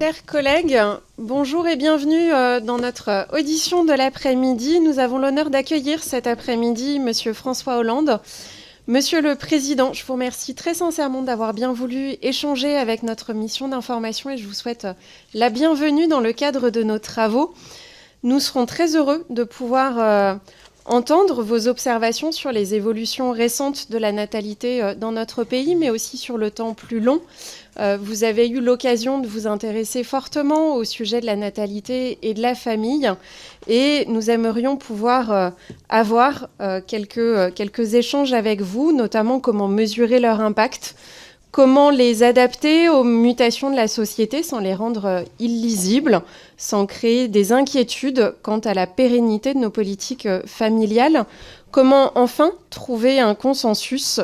Chers collègues, bonjour et bienvenue dans notre audition de l'après-midi. Nous avons l'honneur d'accueillir cet après-midi Monsieur François Hollande. Monsieur le Président, je vous remercie très sincèrement d'avoir bien voulu échanger avec notre mission d'information et je vous souhaite la bienvenue dans le cadre de nos travaux. Nous serons très heureux de pouvoir entendre vos observations sur les évolutions récentes de la natalité dans notre pays, mais aussi sur le temps plus long. Vous avez eu l'occasion de vous intéresser fortement au sujet de la natalité et de la famille, et nous aimerions pouvoir avoir quelques échanges avec vous, notamment comment mesurer leur impact, comment les adapter aux mutations de la société sans les rendre illisibles, sans créer des inquiétudes quant à la pérennité de nos politiques familiales. Comment enfin trouver un consensus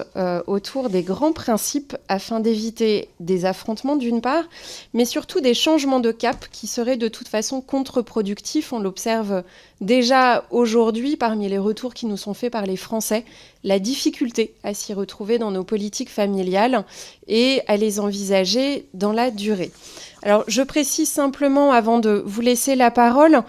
autour des grands principes afin d'éviter des affrontements d'une part, mais surtout des changements de cap qui seraient de toute façon contre-productifs. On l'observe déjà aujourd'hui parmi les retours qui nous sont faits par les Français, la difficulté à s'y retrouver dans nos politiques familiales et à les envisager dans la durée. Alors, je précise simplement, avant de vous laisser la parole,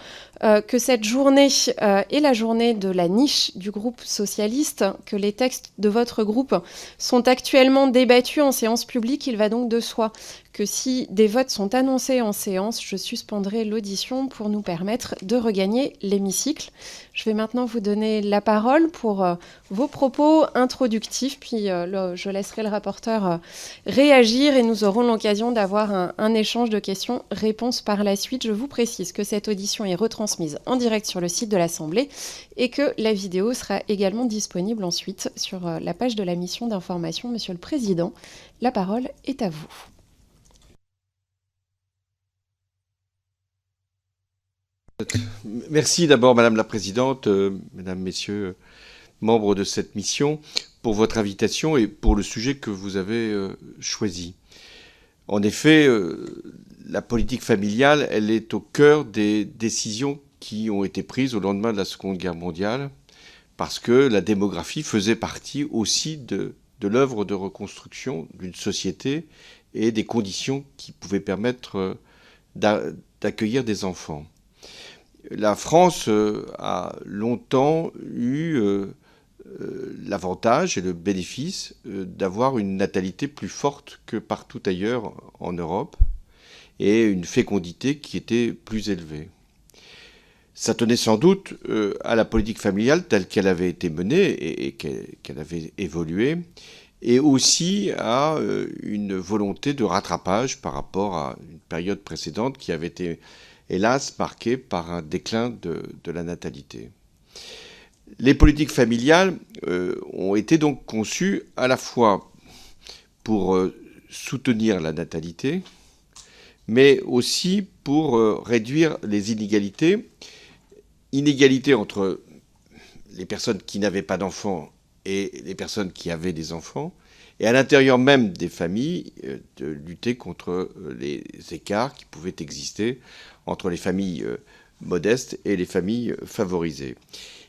que cette journée est la journée de la niche du groupe socialiste, que les textes de votre groupe sont actuellement débattus en séance publique. Il va donc de soi que si des votes sont annoncés en séance, je suspendrai l'audition pour nous permettre de regagner l'hémicycle. Je vais maintenant vous donner la parole pour vos propos introductifs, puis je laisserai le rapporteur réagir et nous aurons l'occasion d'avoir un échange de questions-réponses par la suite. Je vous précise que cette audition est retransmise en direct sur le site de l'Assemblée et que la vidéo sera également disponible ensuite sur la page de la mission d'information. Monsieur le Président, la parole est à vous. Merci d'abord, Madame la Présidente, Mesdames, Messieurs, membres de cette mission, pour votre invitation et pour le sujet que vous avez choisi. En effet, la politique familiale, elle est au cœur des décisions qui ont été prises au lendemain de la Seconde Guerre mondiale, parce que la démographie faisait partie aussi de l'œuvre de reconstruction d'une société et des conditions qui pouvaient permettre d'accueillir des enfants. La France a longtemps eu l'avantage et le bénéfice d'avoir une natalité plus forte que partout ailleurs en Europe et une fécondité qui était plus élevée. Ça tenait sans doute à la politique familiale telle qu'elle avait été menée et qu'elle avait évolué, et aussi à une volonté de rattrapage par rapport à une période précédente qui avait été hélas marquée par un déclin de la natalité. Les politiques familiales ont été donc conçues à la fois pour soutenir la natalité, mais aussi pour réduire les inégalités entre les personnes qui n'avaient pas d'enfants et les personnes qui avaient des enfants, et à l'intérieur même des familles, de lutter contre les écarts qui pouvaient exister entre les familles modestes et les familles favorisées.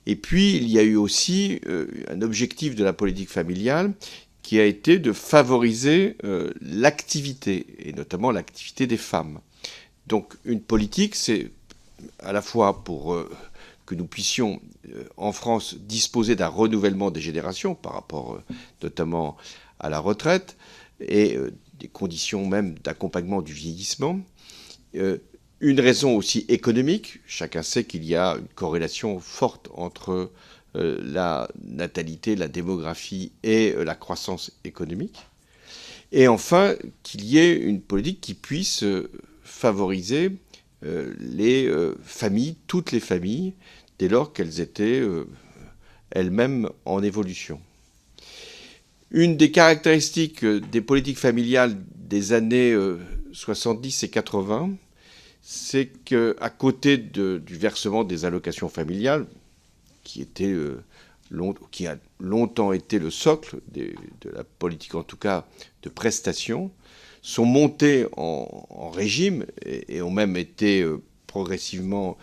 Et puis, il y a eu aussi un objectif de la politique familiale qui a été de favoriser l'activité, et notamment l'activité des femmes. Donc, une politique, c'est à la fois pour que nous puissions, en France, disposer d'un renouvellement des générations par rapport notamment à la retraite et des conditions même d'accompagnement du vieillissement. Une raison aussi économique. Chacun sait qu'il y a une corrélation forte entre la natalité, la démographie et la croissance économique. Et enfin, qu'il y ait une politique qui puisse favoriser les familles, toutes les familles, dès lors qu'elles étaient elles-mêmes en évolution. Une des caractéristiques des politiques familiales des années 70 et 80, c'est qu'à côté du versement des allocations familiales, qui a longtemps été le socle de la politique, en tout cas de prestations, sont montés en régime et ont même été progressivement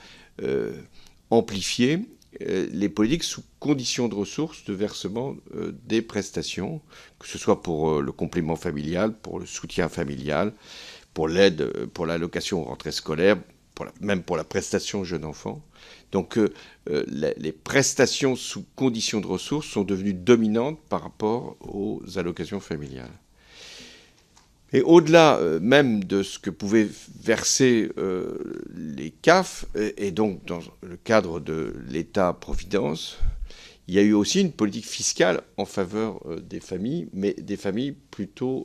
amplifiés les politiques sous conditions de ressources de versement des prestations, que ce soit pour le complément familial, pour le soutien familial, pour l'aide, pour l'allocation aux rentrées scolaires, même pour la prestation jeune enfant. Donc les prestations sous conditions de ressources sont devenues dominantes par rapport aux allocations familiales. Et au-delà même de ce que pouvaient verser les CAF, et donc dans le cadre de l'État-providence, il y a eu aussi une politique fiscale en faveur des familles, mais des familles plutôt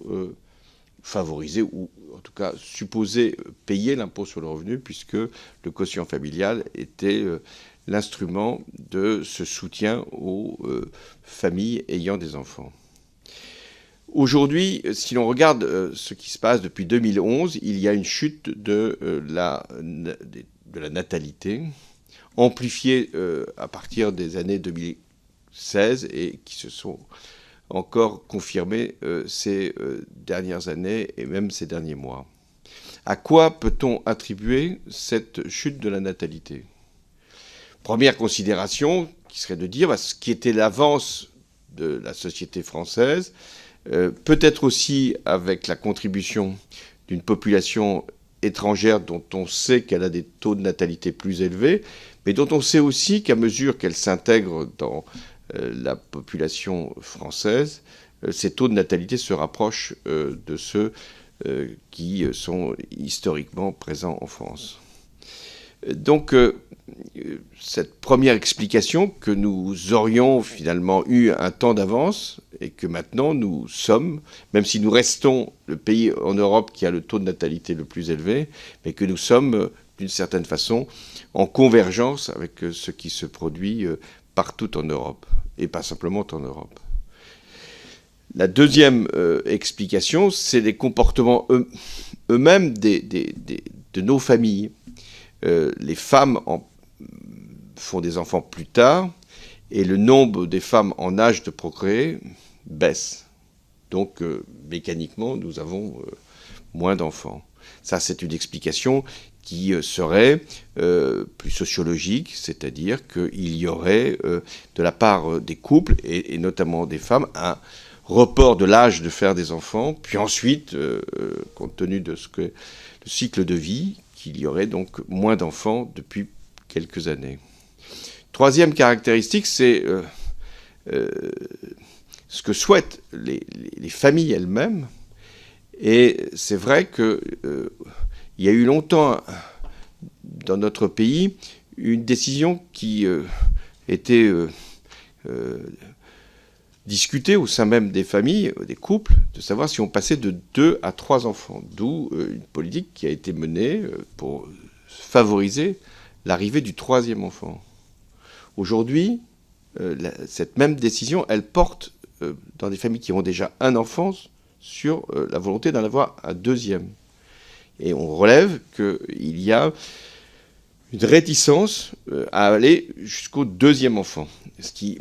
favorisées, ou en tout cas supposées payer l'impôt sur le revenu, puisque le quotient familial était l'instrument de ce soutien aux familles ayant des enfants. Aujourd'hui, si l'on regarde ce qui se passe depuis 2011, il y a une chute de la natalité, amplifiée à partir des années 2016 et qui se sont encore confirmées ces dernières années et même ces derniers mois. À quoi peut-on attribuer cette chute de la natalité ? Première considération, qui serait de dire ce qui était l'avance de la société française, peut-être aussi avec la contribution d'une population étrangère dont on sait qu'elle a des taux de natalité plus élevés, mais dont on sait aussi qu'à mesure qu'elle s'intègre dans la population française, ces taux de natalité se rapprochent de ceux qui sont historiquement présents en France. Donc, cette première explication que nous aurions finalement eu un temps d'avance et que maintenant nous sommes, même si nous restons le pays en Europe qui a le taux de natalité le plus élevé, mais que nous sommes d'une certaine façon en convergence avec ce qui se produit partout en Europe, et pas simplement en Europe. La deuxième explication, c'est les comportements eux-mêmes de nos familles. Les femmes font des enfants plus tard et le nombre des femmes en âge de procréer baisse. Donc, mécaniquement, nous avons moins d'enfants. Ça, c'est une explication qui serait plus sociologique, c'est-à-dire qu'il y aurait, de la part des couples, et notamment des femmes, un report de l'âge de faire des enfants, puis ensuite, compte tenu de ce que le cycle de vie, qu'il y aurait donc moins d'enfants depuis quelques années. Troisième caractéristique, c'est ce que souhaitent les familles elles-mêmes. Et c'est vrai qu'il y a eu longtemps dans notre pays une décision qui était discutée au sein même des familles, des couples, de savoir si on passait de 2 à 3 enfants. D'où une politique qui a été menée pour favoriser l'arrivée du 3e enfant. Aujourd'hui, cette même décision, elle porte dans des familles qui ont déjà un enfant sur la volonté d'en avoir un 2e. Et on relève qu'il y a une réticence à aller jusqu'au 2e enfant, ce qui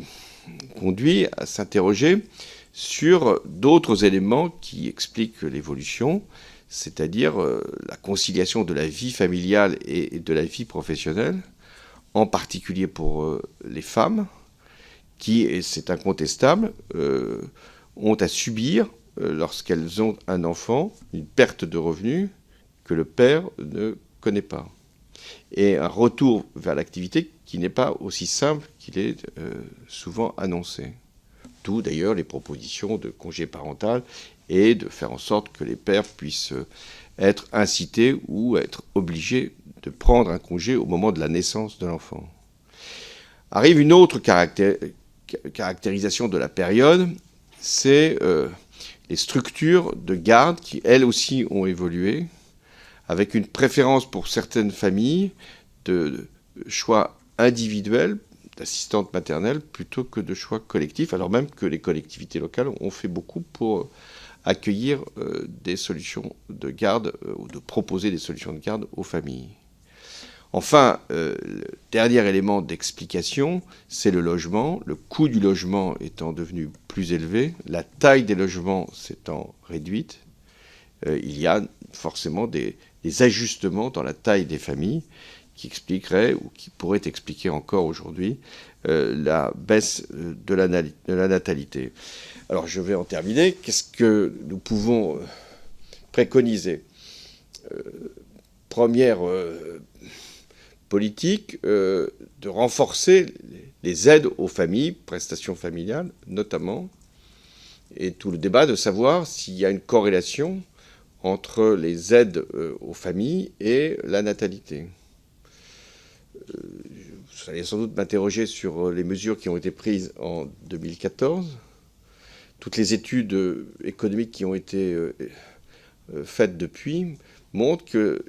conduit à s'interroger sur d'autres éléments qui expliquent l'évolution, c'est-à-dire la conciliation de la vie familiale et de la vie professionnelle, en particulier pour les femmes, qui, et c'est incontestable, ont à subir, lorsqu'elles ont un enfant, une perte de revenus que le père ne connaît pas. Et un retour vers l'activité qui n'est pas aussi simple qu'il est souvent annoncé. D'où d'ailleurs les propositions de congé parental et de faire en sorte que les pères puissent être incités ou être obligés de prendre un congé au moment de la naissance de l'enfant. Arrive une autre caractérisation de la période, c'est les structures de garde qui, elles aussi, ont évolué, avec une préférence pour certaines familles de choix individuels d'assistantes maternelles plutôt que de choix collectifs, alors même que les collectivités locales ont fait beaucoup pour accueillir des solutions de garde ou de proposer des solutions de garde aux familles. Enfin, le dernier élément d'explication, c'est le logement. Le coût du logement étant devenu plus élevé, la taille des logements s'étant réduite, il y a forcément des ajustements dans la taille des familles qui expliqueraient, ou qui pourraient expliquer encore aujourd'hui, la baisse de la natalité. Alors je vais en terminer. Qu'est-ce que nous pouvons préconiser ? première politique de renforcer les aides aux familles, prestations familiales notamment, et tout le débat de savoir s'il y a une corrélation entre les aides aux familles et la natalité. Vous allez sans doute m'interroger sur les mesures qui ont été prises en 2014. Toutes les études économiques qui ont été faites depuis montrent qu'il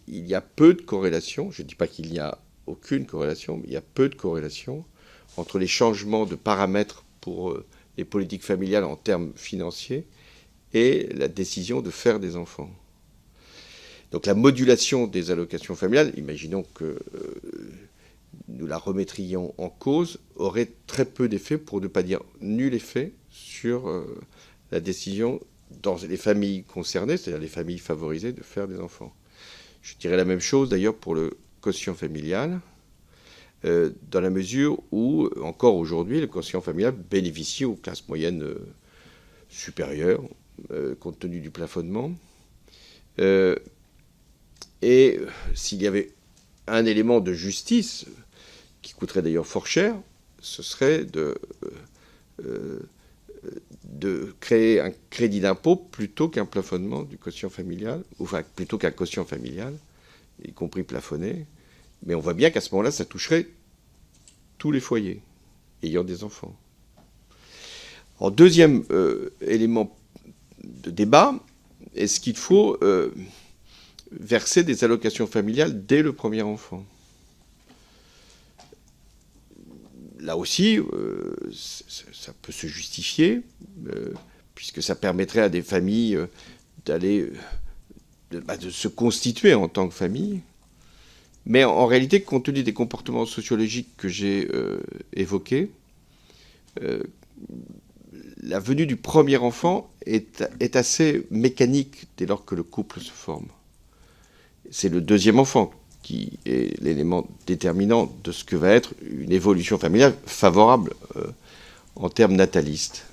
y a peu de corrélation. Je ne dis pas qu'il n'y a aucune corrélation, mais il y a peu de corrélation entre les changements de paramètres pour les politiques familiales en termes financiers et la décision de faire des enfants. Donc la modulation des allocations familiales, imaginons que nous la remettrions en cause, aurait très peu d'effet, pour ne pas dire nul effet, sur la décision dans les familles concernées, c'est-à-dire les familles favorisées, de faire des enfants. Je dirais la même chose d'ailleurs pour le quotient familial, dans la mesure où, encore aujourd'hui, le quotient familial bénéficie aux classes moyennes supérieures, compte tenu du plafonnement. Et s'il y avait un élément de justice, qui coûterait d'ailleurs fort cher, ce serait de créer un crédit d'impôt plutôt qu'un plafonnement du quotient familial, enfin plutôt qu'un quotient familial, y compris plafonné. Mais on voit bien qu'à ce moment-là, ça toucherait tous les foyers ayant des enfants. En deuxième élément de débat, est-ce qu'il faut verser des allocations familiales dès le premier enfant? Là aussi, ça peut se justifier, puisque ça permettrait à des familles de se constituer en tant que famille. Mais en réalité, compte tenu des comportements sociologiques que j'ai évoqués, la venue du premier enfant est assez mécanique dès lors que le couple se forme. C'est le deuxième enfant qui est l'élément déterminant de ce que va être une évolution familiale favorable en termes natalistes.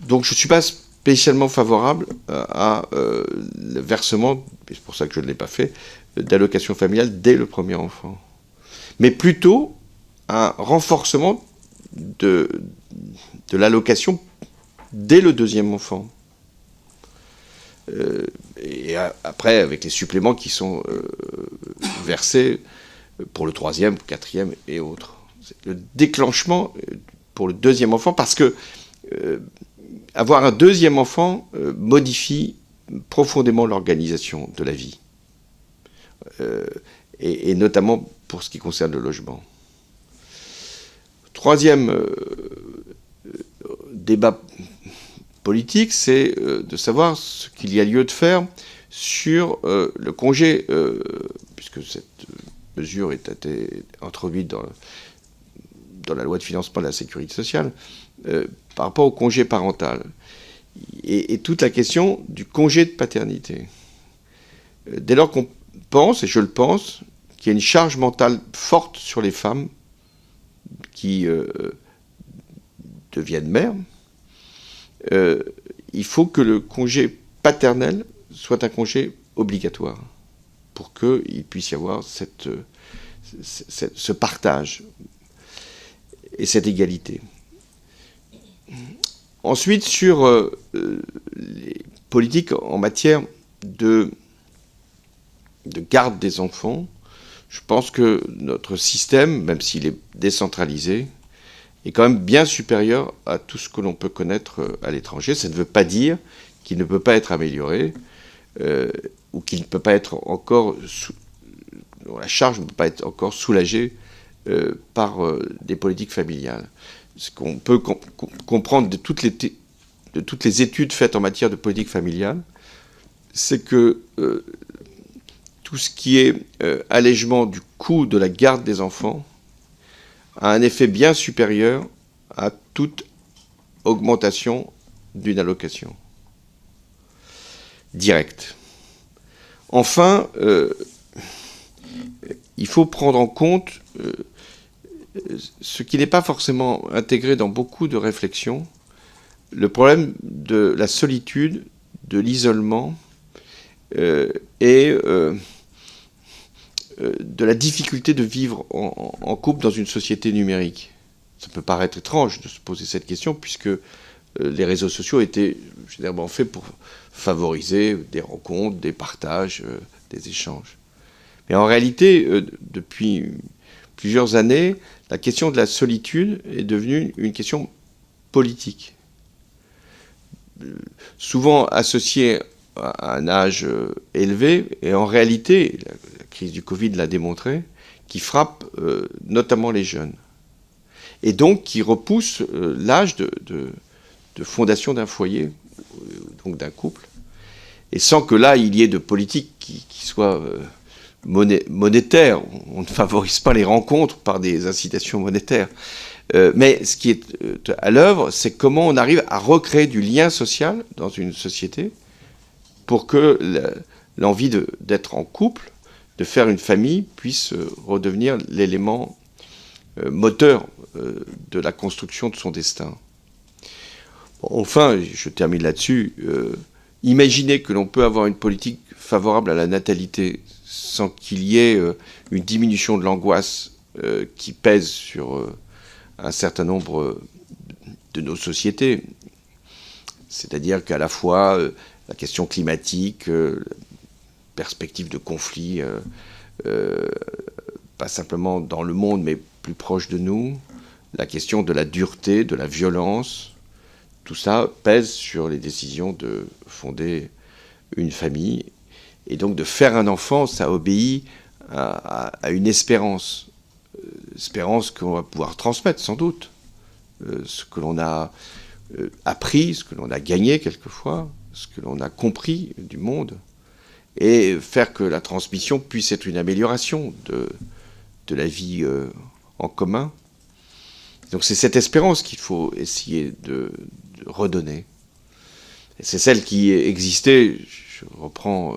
Donc je ne suis pas spécialement favorable à le versement, et c'est pour ça que je ne l'ai pas fait, d'allocation familiale dès le premier enfant. Mais plutôt un renforcement de l'allocation dès le deuxième enfant. Et après, avec les suppléments qui sont versés pour le troisième, quatrième et autres. C'est le déclenchement pour le deuxième enfant, parce que avoir un deuxième enfant modifie profondément l'organisation de la vie, et notamment pour ce qui concerne le logement. Troisième débat politique, c'est de savoir ce qu'il y a lieu de faire sur le congé, puisque cette mesure est introduite dans la loi de financement de la sécurité sociale, par rapport au congé parental. Et toute la question du congé de paternité. Dès lors qu'on pense, et je le pense, qu'il y a une charge mentale forte sur les femmes qui deviennent mères, il faut que le congé paternel soit un congé obligatoire pour qu'il puisse y avoir ce partage et cette égalité. Ensuite, sur les politiques en matière de garde des enfants, je pense que notre système, même s'il est décentralisé, est quand même bien supérieur à tout ce que l'on peut connaître à l'étranger. Ça ne veut pas dire qu'il ne peut pas être amélioré, ou qu'il ne peut pas être encore dont la charge ne peut pas être encore soulagée par des politiques familiales. Ce qu'on peut comprendre de toutes les études faites en matière de politique familiale, c'est que tout ce qui est allègement du coût de la garde des enfants a un effet bien supérieur à toute augmentation d'une allocation directe. Enfin, il faut prendre en compte ce qui n'est pas forcément intégré dans beaucoup de réflexions, le problème de la solitude, de l'isolement, et de la difficulté de vivre en couple dans une société numérique. Ça peut paraître étrange de se poser cette question, puisque les réseaux sociaux étaient généralement faits pour favoriser des rencontres, des partages, des échanges. Mais en réalité, depuis plusieurs années, la question de la solitude est devenue une question politique. Souvent associée à un âge élevé, et en réalité, la crise du Covid l'a démontré, qui frappe notamment les jeunes. Et donc qui repousse l'âge de fondation d'un foyer, donc d'un couple, et sans que là, il y ait de politique qui soit monétaire. On ne favorise pas les rencontres par des incitations monétaires. Mais ce qui est à l'œuvre, c'est comment on arrive à recréer du lien social dans une société pour que l'envie d'être en couple, de faire une famille, puisse redevenir l'élément moteur de la construction de son destin. Bon, enfin, je termine là-dessus, imaginez que l'on peut avoir une politique favorable à la natalité sans qu'il y ait une diminution de l'angoisse qui pèse sur un certain nombre de nos sociétés. C'est-à-dire qu'à la fois la question climatique, perspective de conflit, pas simplement dans le monde, mais plus proche de nous, la question de la dureté, de la violence, tout ça pèse sur les décisions de fonder une famille. Et donc de faire un enfant, ça obéit à une espérance. Espérance qu'on va pouvoir transmettre, sans doute. Ce que l'on a appris, ce que l'on a gagné quelquefois, ce que l'on a compris du monde. Et faire que la transmission puisse être une amélioration de la vie en commun. Donc c'est cette espérance qu'il faut essayer de redonner. Et c'est celle qui existait, je reprends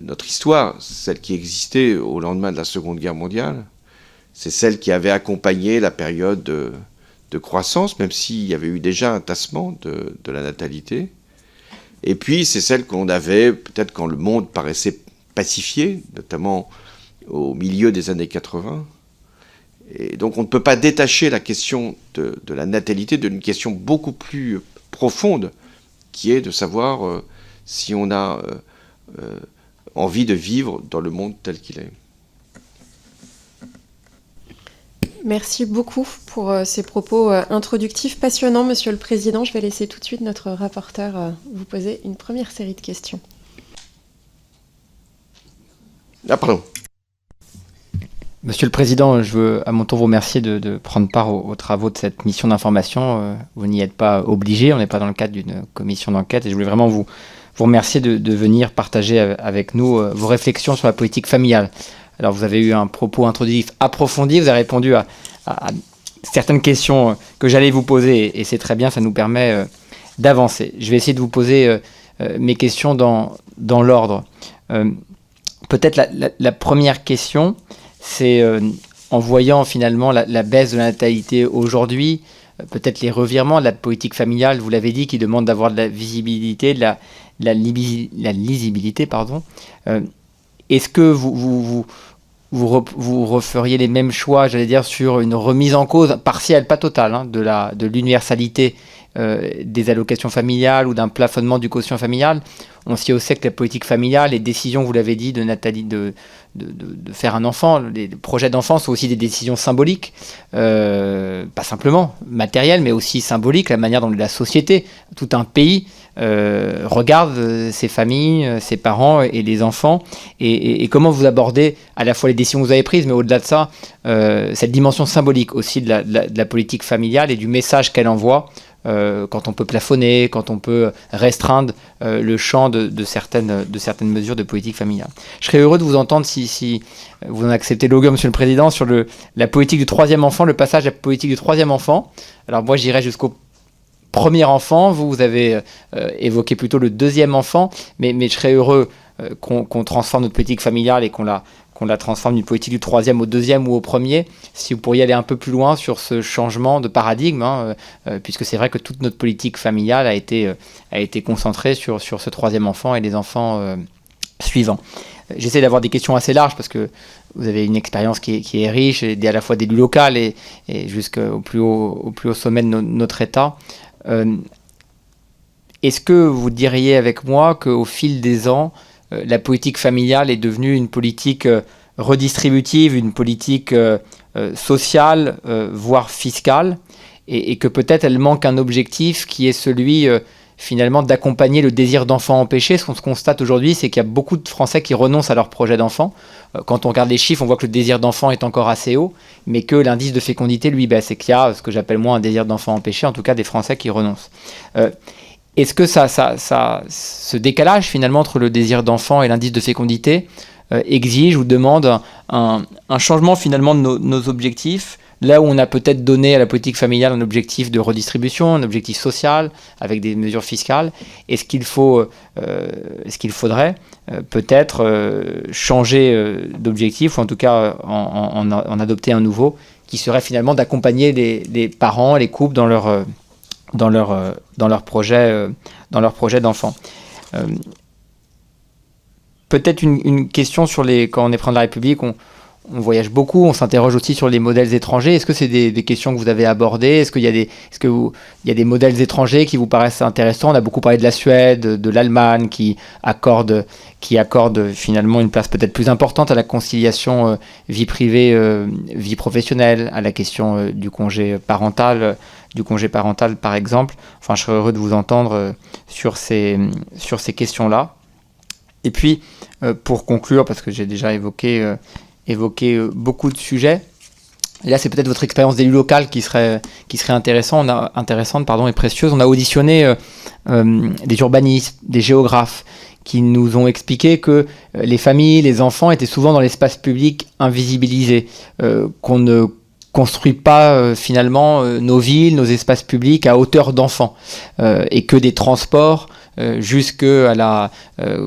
notre histoire, celle qui existait au lendemain de la Seconde Guerre mondiale. C'est celle qui avait accompagné la période de croissance, même s'il y avait eu déjà un tassement de la natalité. Et puis c'est celle qu'on avait, peut-être quand le monde paraissait pacifié, notamment au milieu des années 80. Et donc on ne peut pas détacher la question de la natalité d'une question beaucoup plus profonde, qui est de savoir si on a envie de vivre dans le monde tel qu'il est. Merci beaucoup pour ces propos introductifs passionnants, Monsieur le Président. Je vais laisser tout de suite notre rapporteur vous poser une première série de questions. Ah, pardon. Monsieur le Président, je veux à mon tour vous remercier de prendre part aux travaux de cette mission d'information. Vous n'y êtes pas obligé, on n'est pas dans le cadre d'une commission d'enquête. Et je voulais vraiment vous remercier de venir partager avec nous vos réflexions sur la politique familiale. Alors vous avez eu un propos introductif approfondi, vous avez répondu à certaines questions que j'allais vous poser et c'est très bien, ça nous permet d'avancer. Je vais essayer de vous poser mes questions dans l'ordre. Peut-être la première question, c'est en voyant finalement la baisse de la natalité aujourd'hui, peut-être les revirements de la politique familiale, vous l'avez dit, qui demande d'avoir de la visibilité, de la lisibilité, pardon. Est-ce que vous referiez les mêmes choix, j'allais dire, sur une remise en cause partielle, pas totale, hein, de l'universalité des allocations familiales ou d'un plafonnement du quotient familial? On sait aussi que la politique familiale, les décisions, vous l'avez dit, de faire un enfant, les projets d'enfant sont aussi des décisions symboliques, pas simplement matérielles, mais aussi symboliques, la manière dont la société, tout un pays, regarde ses familles, ses parents et les enfants, et comment vous abordez à la fois les décisions que vous avez prises, mais au-delà de ça, cette dimension symbolique aussi de la politique familiale et du message qu'elle envoie, quand on peut plafonner, quand on peut restreindre le champ de certaines mesures de politique familiale. Je serais heureux de vous entendre si vous en acceptez l'augure, Monsieur le Président, sur la politique du troisième enfant, le passage à la politique du troisième enfant. Alors moi, j'irai jusqu'au premier enfant, vous avez évoqué plutôt le deuxième enfant, mais je serais heureux qu'on transforme notre politique familiale et qu'on la transforme d'une politique du troisième au deuxième ou au premier, si vous pourriez aller un peu plus loin sur ce changement de paradigme, hein, puisque c'est vrai que toute notre politique familiale a été concentrée sur ce troisième enfant et les enfants suivants. J'essaie d'avoir des questions assez larges parce que vous avez une expérience qui est riche, et à la fois d'élu local et jusqu'au plus haut sommet de notre État. Est-ce que vous diriez avec moi qu'au fil des ans, la politique familiale est devenue une politique redistributive, une politique sociale, voire fiscale, et que peut-être elle manque un objectif qui est celui finalement d'accompagner le désir d'enfant empêché? Ce qu'on se constate aujourd'hui, c'est qu'il y a beaucoup de Français qui renoncent à leur projet d'enfant. Quand on regarde les chiffres, on voit que le désir d'enfant est encore assez haut, mais que l'indice de fécondité, lui, baisse, et qu'il y a ce que j'appelle moi un désir d'enfant empêché, en tout cas des Français qui renoncent. Est-ce que ce décalage finalement entre le désir d'enfant et l'indice de fécondité exige ou demande un changement finalement de nos objectifs, là où on a peut-être donné à la politique familiale un objectif de redistribution, un objectif social, avec des mesures fiscales? Est-ce qu'il faudrait peut-être changer d'objectif, ou en tout cas en adopter un nouveau, qui serait finalement d'accompagner les parents, les couples dans leur projet d'enfant? Peut-être une question sur quand on est président de la République, on voyage beaucoup, on s'interroge aussi sur les modèles étrangers. Est-ce que c'est des questions que vous avez abordées? Est-ce qu'il y a des modèles étrangers qui vous paraissent intéressants? On a beaucoup parlé de la Suède, de l'Allemagne, qui accorde finalement une place peut-être plus importante à la conciliation vie privée, vie professionnelle, à la question du congé parental par exemple. Enfin, je serais heureux de vous entendre sur ces questions-là. Et puis, pour conclure, parce que j'ai déjà évoqué beaucoup de sujets, et là c'est peut-être votre expérience d'élu local qui serait intéressante et précieuse. On a auditionné des urbanistes, des géographes, qui nous ont expliqué que les familles, les enfants étaient souvent dans l'espace public invisibilisés, qu'on ne construit pas finalement nos villes, nos espaces publics à hauteur d'enfants, et que des transports jusqu'à la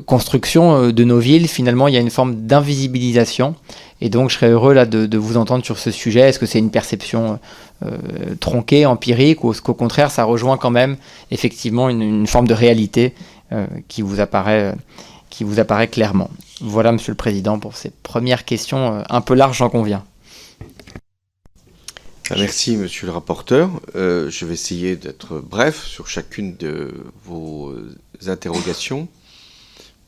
construction de nos villes, finalement il y a une forme d'invisibilisation. Et donc je serais heureux là de vous entendre sur ce sujet. Est-ce que c'est une perception tronquée, empirique, ou est-ce qu'au contraire ça rejoint quand même effectivement une forme de réalité qui vous apparaît clairement? Voilà, Monsieur le Président, pour ces premières questions un peu larges, j'en conviens. Merci, monsieur le rapporteur. Je vais essayer d'être bref sur chacune de vos interrogations.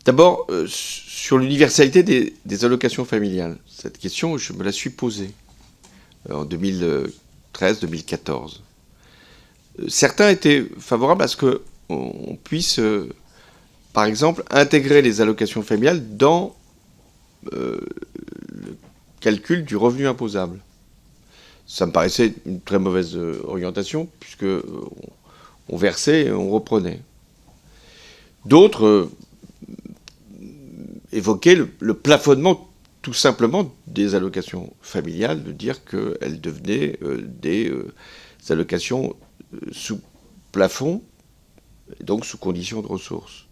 D'abord, sur l'universalité des allocations familiales. Cette question, je me la suis posée en 2013-2014. Certains étaient favorables à ce qu'on puisse, par exemple, intégrer les allocations familiales dans le calcul du revenu imposable. Ça me paraissait une très mauvaise orientation, puisque on versait et on reprenait. D'autres évoquaient le plafonnement tout simplement des allocations familiales, de dire qu'elles devenaient des allocations sous plafond, donc sous conditions de ressources.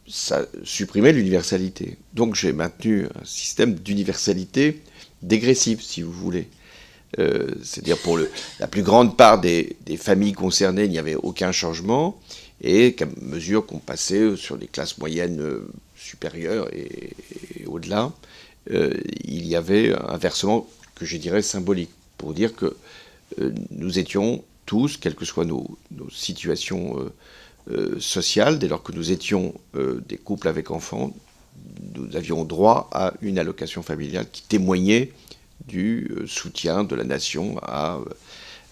Ça supprimait l'universalité. Donc j'ai maintenu un système d'universalité dégressive, si vous voulez. C'est-à-dire pour la plus grande part des familles concernées, il n'y avait aucun changement, et qu'à mesure qu'on passait sur les classes moyennes supérieures et au-delà, il y avait un versement que je dirais symbolique, pour dire que nous étions tous, quelles que soient nos situations sociales, dès lors que nous étions des couples avec enfants, nous avions droit à une allocation familiale qui témoignait du soutien de la nation à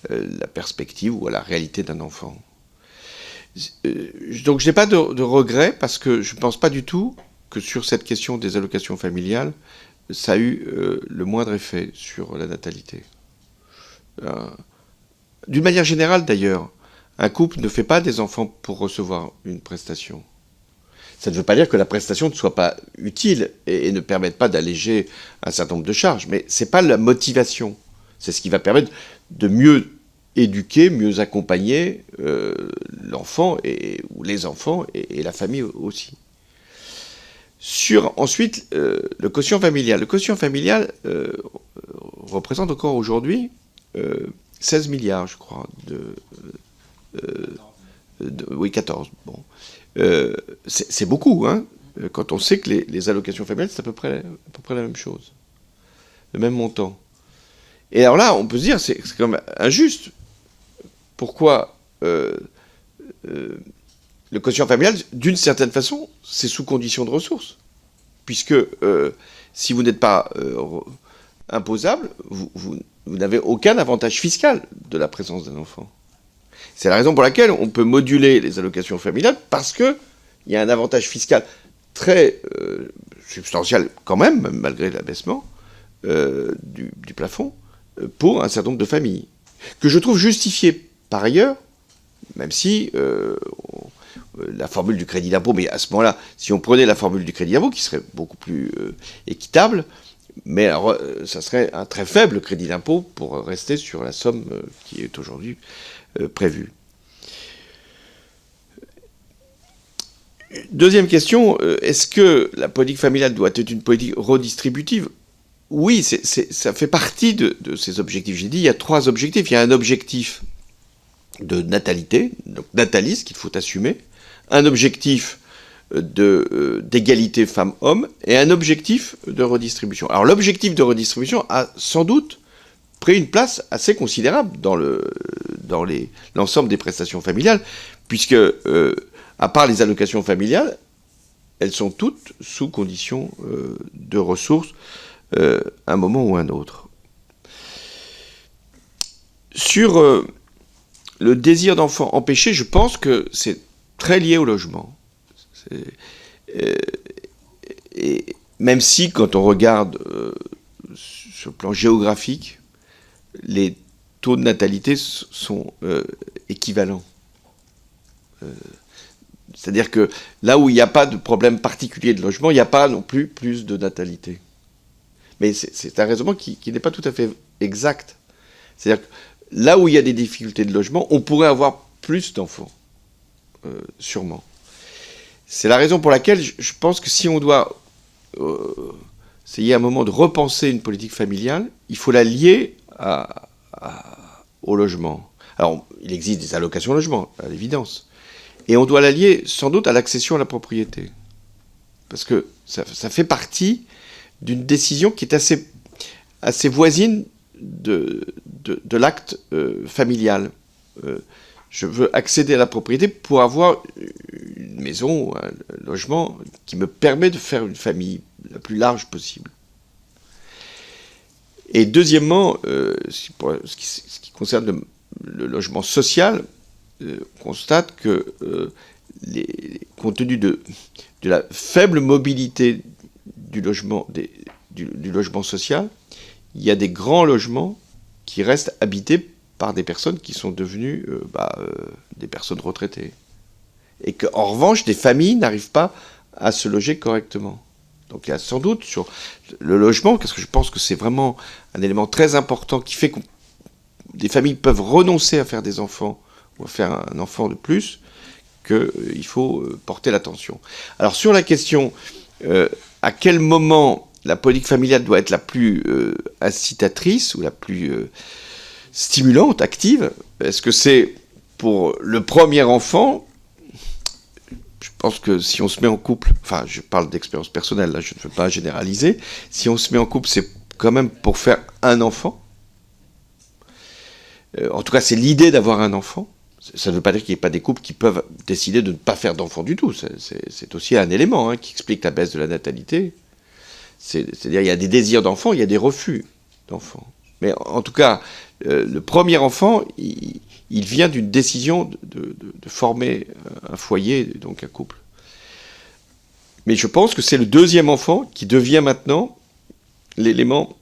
la perspective ou à la réalité d'un enfant. Donc je n'ai pas de regret, parce que je ne pense pas du tout que sur cette question des allocations familiales, ça a eu le moindre effet sur la natalité. D'une manière générale d'ailleurs, un couple ne fait pas des enfants pour recevoir une prestation. Ça ne veut pas dire que la prestation ne soit pas utile et ne permette pas d'alléger un certain nombre de charges, mais ce n'est pas la motivation. C'est ce qui va permettre de mieux éduquer, mieux accompagner l'enfant ou les enfants et la famille aussi. Sur ensuite le quotient familial. Le quotient familial représente encore aujourd'hui 16 milliards, je crois, oui, 14. Bon. C'est beaucoup, hein. quand on sait que les allocations familiales, c'est à peu près la même chose, le même montant. Et alors là, on peut se dire, c'est quand même injuste. Pourquoi le quotient familial, d'une certaine façon, c'est sous condition de ressources. Puisque si vous n'êtes pas imposable, vous n'avez aucun avantage fiscal de la présence d'un enfant. C'est la raison pour laquelle on peut moduler les allocations familiales, parce qu'il y a un avantage fiscal très substantiel quand même malgré l'abaissement du plafond, pour un certain nombre de familles, que je trouve justifié par ailleurs, même si la formule du crédit d'impôt, mais à ce moment-là, si on prenait la formule du crédit d'impôt, qui serait beaucoup plus équitable, mais alors, ça serait un très faible crédit d'impôt pour rester sur la somme qui est aujourd'hui prévue. Deuxième question, est-ce que la politique familiale doit être une politique redistributive ? Oui, ça fait partie de ces objectifs. J'ai dit, il y a 3 objectifs. Il y a un objectif de natalité, donc nataliste, qu'il faut assumer, un objectif d'égalité femmes-hommes et un objectif de redistribution. Alors l'objectif de redistribution a sans doute pris une place assez considérable dans l'ensemble des prestations familiales, puisque, à part les allocations familiales, elles sont toutes sous condition de ressources, un moment ou un autre. Sur le désir d'enfant empêché, je pense que c'est très lié au logement. Et même si, quand on regarde sur le plan géographique, les taux de natalité sont équivalents. C'est-à-dire que là où il n'y a pas de problème particulier de logement, il n'y a pas non plus plus de natalité. Mais c'est un raisonnement qui n'est pas tout à fait exact. C'est-à-dire que là où il y a des difficultés de logement, on pourrait avoir plus d'enfants, sûrement. C'est la raison pour laquelle je pense que si on doit essayer à un moment de repenser une politique familiale, il faut la lier au logement. Alors, il existe des allocations au logement, à l'évidence. Et on doit la lier sans doute à l'accession à la propriété. Parce que ça fait partie d'une décision qui est assez voisine de l'acte familial. Je veux accéder à la propriété pour avoir une maison, un logement qui me permet de faire une famille la plus large possible. Et deuxièmement, ce qui concerne le logement social, on constate que, compte tenu de la faible mobilité du logement social, il y a des grands logements qui restent habités par des personnes qui sont devenues des personnes retraitées. Et qu'en revanche, des familles n'arrivent pas à se loger correctement. Donc il y a sans doute sur le logement, parce que je pense que c'est vraiment un élément très important qui fait que des familles peuvent renoncer à faire des enfants ou à faire un enfant de plus, qu'il faut porter l'attention. Alors sur la question, à quel moment la politique familiale doit être la plus incitatrice ou la plus stimulante, active, est-ce que c'est pour le premier enfant ? Je pense que si on se met en couple, enfin je parle d'expérience personnelle, là je ne veux pas généraliser, si on se met en couple, c'est quand même pour faire un enfant. En tout cas, c'est l'idée d'avoir un enfant. Ça ne veut pas dire qu'il n'y ait pas des couples qui peuvent décider de ne pas faire d'enfant du tout. C'est aussi un élément qui explique la baisse de la natalité. C'est-à-dire qu'il y a des désirs d'enfants, il y a des refus d'enfants. Mais en tout cas, le premier enfant, il vient d'une décision de former un foyer, donc un couple. Mais je pense que c'est le deuxième enfant qui devient maintenant l'élément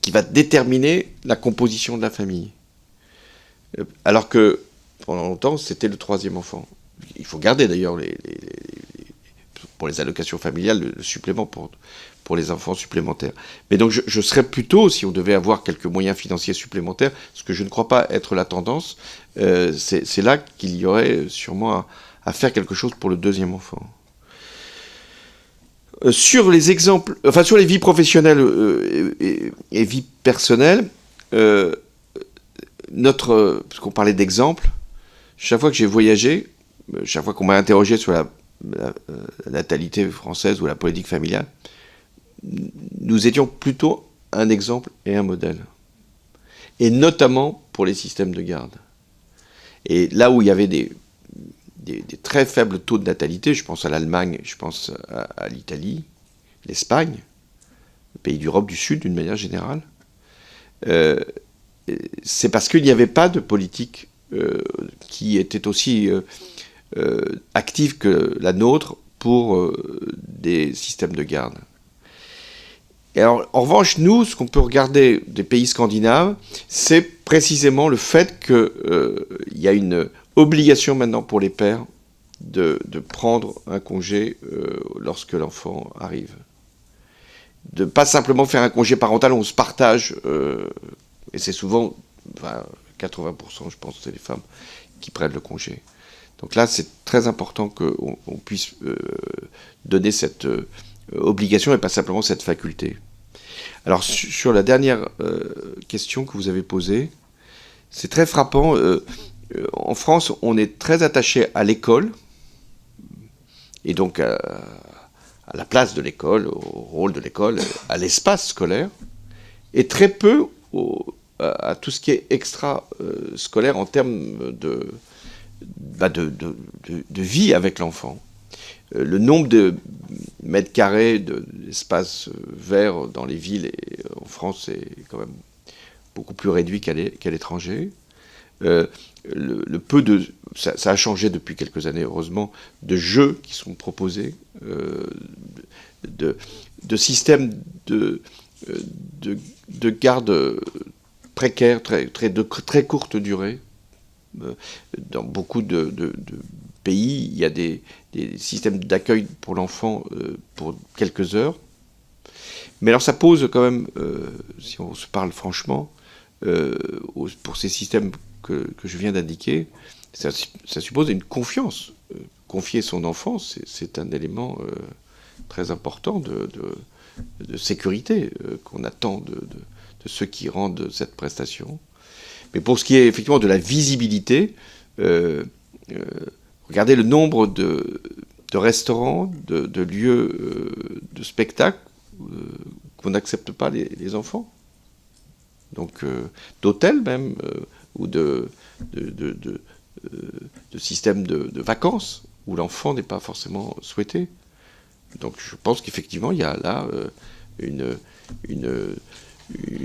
qui va déterminer la composition de la famille. Alors que pendant longtemps, c'était le troisième enfant. Il faut garder d'ailleurs pour les allocations familiales le supplément pour les enfants supplémentaires. Mais donc je serais plutôt, si on devait avoir quelques moyens financiers supplémentaires, ce que je ne crois pas être la tendance, c'est là qu'il y aurait sûrement à faire quelque chose pour le deuxième enfant. Sur les exemples, enfin sur les vies professionnelles et vies personnelles, parce qu'on parlait d'exemples, chaque fois que j'ai voyagé, chaque fois qu'on m'a interrogé sur la la natalité française ou la politique familiale, nous étions plutôt un exemple et un modèle. Et notamment pour les systèmes de garde. Et là où il y avait des très faibles taux de natalité, je pense à l'Allemagne, je pense à l'Italie, l'Espagne, les pays d'Europe du Sud d'une manière générale, c'est parce qu'il n'y avait pas de politique qui était aussi active que la nôtre pour des systèmes de garde. Et alors, en revanche, nous, ce qu'on peut regarder des pays scandinaves, c'est précisément le fait qu'il y a une obligation maintenant pour les pères de prendre un congé lorsque l'enfant arrive. De pas simplement faire un congé parental où on se partage, et c'est souvent, 80%, je pense, c'est les femmes qui prennent le congé. Donc là, c'est très important qu'on puisse donner cette obligation et pas simplement cette faculté. Alors sur la dernière question que vous avez posée, c'est très frappant. En France, on est très attaché à l'école et donc à la place de l'école, au rôle de l'école, à l'espace scolaire, et très peu à tout ce qui est extra-scolaire en termes de vie avec l'enfant. Le nombre de mètres carrés d'espace vert dans les villes en France est quand même beaucoup plus réduit qu'à l'étranger. Le peu de... Ça a changé depuis quelques années, heureusement, de jeux qui sont proposés, de systèmes de garde précaires, de très courte durée. Dans beaucoup de pays, il y a des systèmes d'accueil pour l'enfant pour quelques heures. Mais alors ça pose quand même, si on se parle franchement, pour ces systèmes que je viens d'indiquer, ça suppose une confiance. Confier son enfant, c'est un élément très important de sécurité qu'on attend de ceux qui rendent cette prestation. Mais pour ce qui est effectivement de la visibilité, regardez le nombre de restaurants, de lieux de spectacle qu'on n'accepte pas les enfants. Donc d'hôtels même, ou de systèmes de vacances où l'enfant n'est pas forcément souhaité. Donc je pense qu'effectivement il y a là une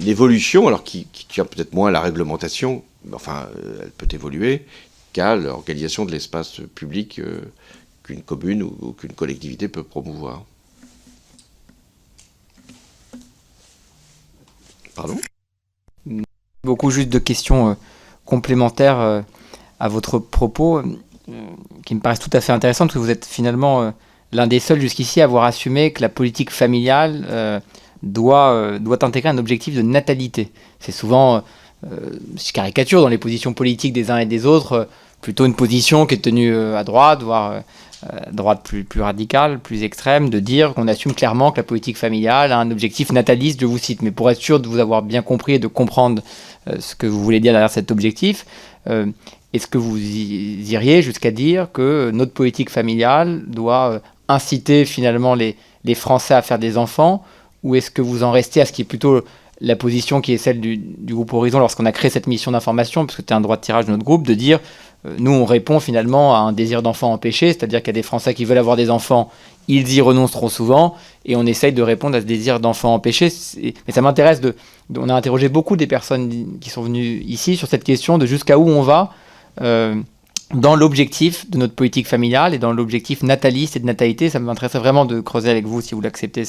évolution, alors qui tient peut-être moins à la réglementation, mais enfin elle peut évoluer, qu'à l'organisation de l'espace public qu'une commune ou qu'une collectivité peut promouvoir. Pardon ? Beaucoup juste de questions complémentaires à votre propos, qui me paraissent tout à fait intéressantes, parce que vous êtes finalement l'un des seuls jusqu'ici à avoir assumé que la politique familiale doit intégrer un objectif de natalité. C'est souvent, je caricature, dans les positions politiques des uns et des autres, plutôt une position qui est tenue à droite, voire droite plus radicale, plus extrême, de dire qu'on assume clairement que la politique familiale a un objectif nataliste, je vous cite. Mais pour être sûr de vous avoir bien compris et de comprendre ce que vous voulez dire derrière cet objectif, est-ce que vous iriez jusqu'à dire que notre politique familiale doit inciter finalement les Français à faire des enfants, ou est-ce que vous en restez à ce qui est plutôt la position qui est celle du groupe Horizon lorsqu'on a créé cette mission d'information, parce que c'était un droit de tirage de notre groupe, de dire nous on répond finalement à un désir d'enfant empêché, c'est-à-dire qu'il y a des Français qui veulent avoir des enfants, ils y renoncent trop souvent, et on essaye de répondre à ce désir d'enfant empêché. Mais ça m'intéresse on a interrogé beaucoup des personnes qui sont venues ici sur cette question de jusqu'à où on va dans l'objectif de notre politique familiale et dans l'objectif nataliste et de natalité. Ça m'intéresserait vraiment de creuser avec vous, si vous l'acceptez,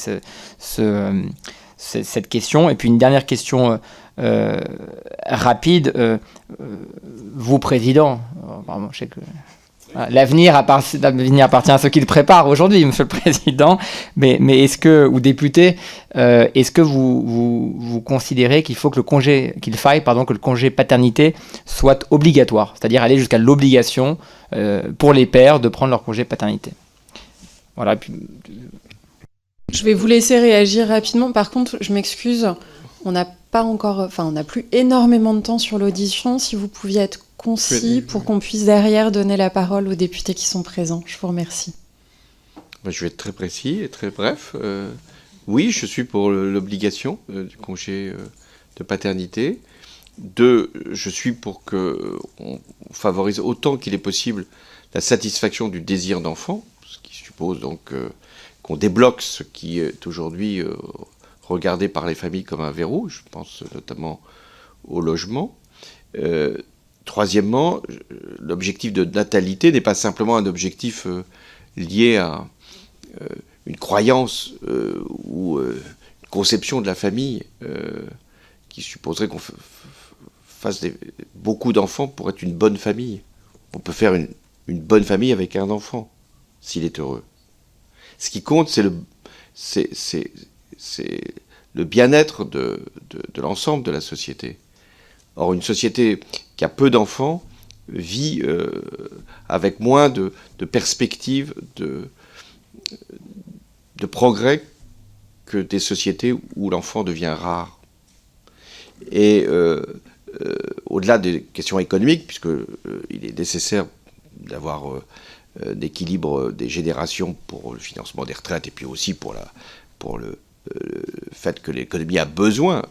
cette question. Et puis une dernière question rapide. Vous, président, vraiment, je sais que l'avenir appartient à ceux qui le préparent aujourd'hui, monsieur le président, mais est-ce que, ou député, est-ce que vous considérez qu'il faille que le congé paternité soit obligatoire, c'est-à-dire aller jusqu'à l'obligation pour les pères de prendre leur congé paternité? Voilà. Puis... Je vais vous laisser réagir rapidement. Par contre, je m'excuse, on n'a plus énormément de temps sur l'audition. Si vous pouviez être concis pour qu'on puisse derrière donner la parole aux députés qui sont présents. Je vous remercie. Je vais être très précis et très bref. Oui, je suis pour l'obligation du congé de paternité. 2, je suis pour qu'on favorise autant qu'il est possible la satisfaction du désir d'enfant, ce qui suppose donc qu'on débloque ce qui est aujourd'hui regardé par les familles comme un verrou. Je pense notamment au logement. Troisièmement, l'objectif de natalité n'est pas simplement un objectif lié à une croyance ou une conception de la famille qui supposerait qu'on fasse beaucoup d'enfants pour être une bonne famille. On peut faire une bonne famille avec un enfant, s'il est heureux. Ce qui compte, c'est le bien-être de l'ensemble de la société. Or, une société qui a peu d'enfants vit avec moins de perspectives de progrès que des sociétés où l'enfant devient rare. Et au-delà des questions économiques, puisqu'il est nécessaire d'avoir un équilibre des générations pour le financement des retraites et puis aussi pour le fait que l'économie a besoin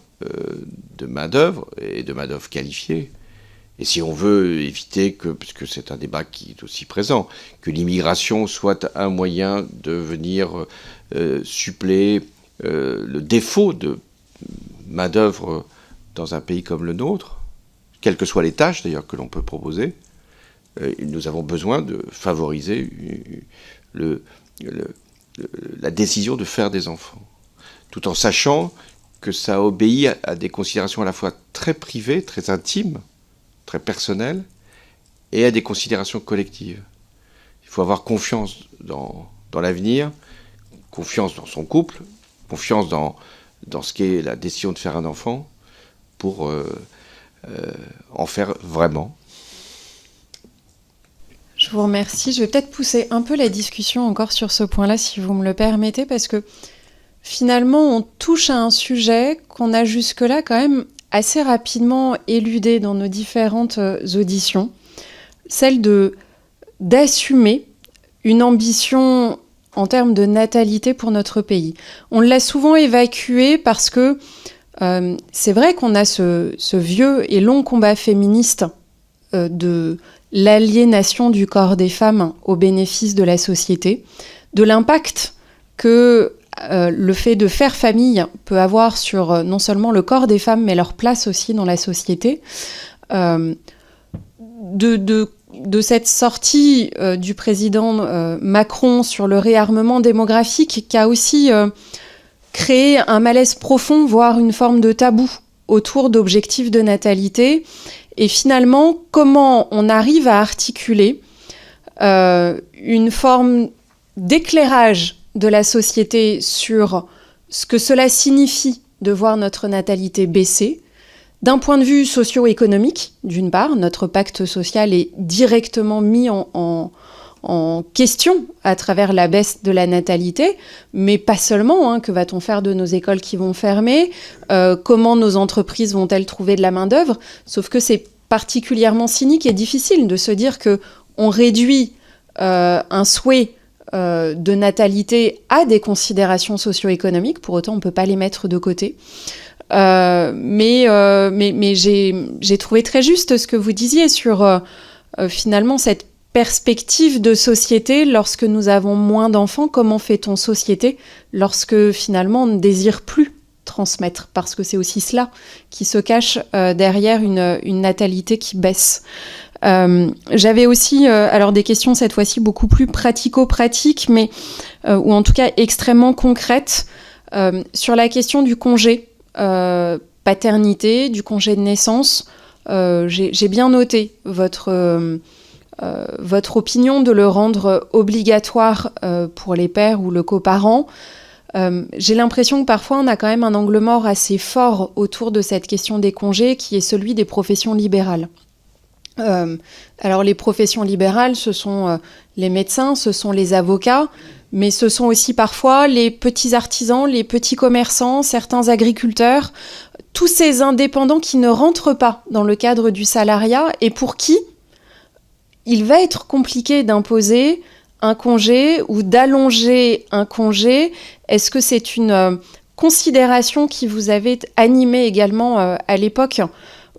de main-d'œuvre et de main-d'œuvre qualifiée. Et si on veut éviter puisque c'est un débat qui est aussi présent, que l'immigration soit un moyen de venir suppléer le défaut de main-d'œuvre dans un pays comme le nôtre, quelles que soient les tâches d'ailleurs que l'on peut proposer, nous avons besoin de favoriser la décision de faire des enfants, tout en sachant que ça obéit à des considérations à la fois très privées, très intimes, très personnelles, et à des considérations collectives. Il faut avoir confiance dans l'avenir, confiance dans son couple, confiance dans ce qu'est la décision de faire un enfant, pour en faire vraiment. Je vous remercie. Je vais peut-être pousser un peu la discussion encore sur ce point-là, si vous me le permettez, parce que finalement, on touche à un sujet qu'on a jusque-là quand même assez rapidement éludé dans nos différentes auditions, celle d'assumer une ambition en termes de natalité pour notre pays. On l'a souvent évacué parce que c'est vrai qu'on a ce vieux et long combat féministe de l'aliénation du corps des femmes au bénéfice de la société, de l'impact que le fait de faire famille peut avoir sur non seulement le corps des femmes, mais leur place aussi dans la société, de cette sortie du président Macron sur le réarmement démographique qui a aussi créé un malaise profond, voire une forme de tabou autour d'objectifs de natalité. Et finalement, comment on arrive à articuler une forme d'éclairage de la société sur ce que cela signifie de voir notre natalité baisser, d'un point de vue socio-économique, d'une part, notre pacte social est directement mis en question à travers la baisse de la natalité, mais pas seulement, que va-t-on faire de nos écoles qui vont fermer, comment nos entreprises vont-elles trouver de la main-d'œuvre, sauf que c'est particulièrement cynique et difficile de se dire qu'on réduit un souhait de natalité à des considérations socio-économiques, pour autant on ne peut pas les mettre de côté. Mais j'ai trouvé très juste ce que vous disiez sur finalement cette perspective de société lorsque nous avons moins d'enfants. Comment fait-on société lorsque finalement on ne désire plus transmettre, parce que c'est aussi cela qui se cache derrière une natalité qui baisse. J'avais aussi alors des questions cette fois-ci beaucoup plus pratico-pratiques, mais ou en tout cas extrêmement concrètes sur la question du congé paternité, du congé de naissance. J'ai bien noté votre opinion de le rendre obligatoire pour les pères ou le coparent. J'ai l'impression que parfois on a quand même un angle mort assez fort autour de cette question des congés, qui est celui des professions libérales. Alors les professions libérales, ce sont les médecins, ce sont les avocats, mais ce sont aussi parfois les petits artisans, les petits commerçants, certains agriculteurs, tous ces indépendants qui ne rentrent pas dans le cadre du salariat et pour qui il va être compliqué d'imposer un congé ou d'allonger un congé? Est-ce que c'est une considération qui vous avait animé également à l'époque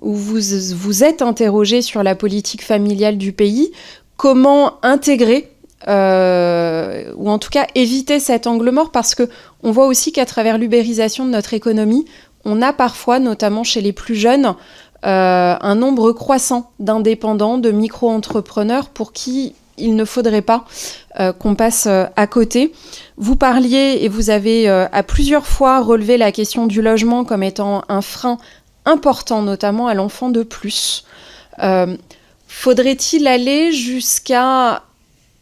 où vous êtes interrogé sur la politique familiale du pays? Comment intégrer ou en tout cas éviter cet angle mort, parce qu'on voit aussi qu'à travers l'ubérisation de notre économie, on a parfois, notamment chez les plus jeunes, un nombre croissant d'indépendants, de micro-entrepreneurs pour qui il ne faudrait pas qu'on passe à côté. Vous parliez et vous avez à plusieurs fois relevé la question du logement comme étant un frein important, notamment à l'enfant de plus. Faudrait-il aller jusqu'à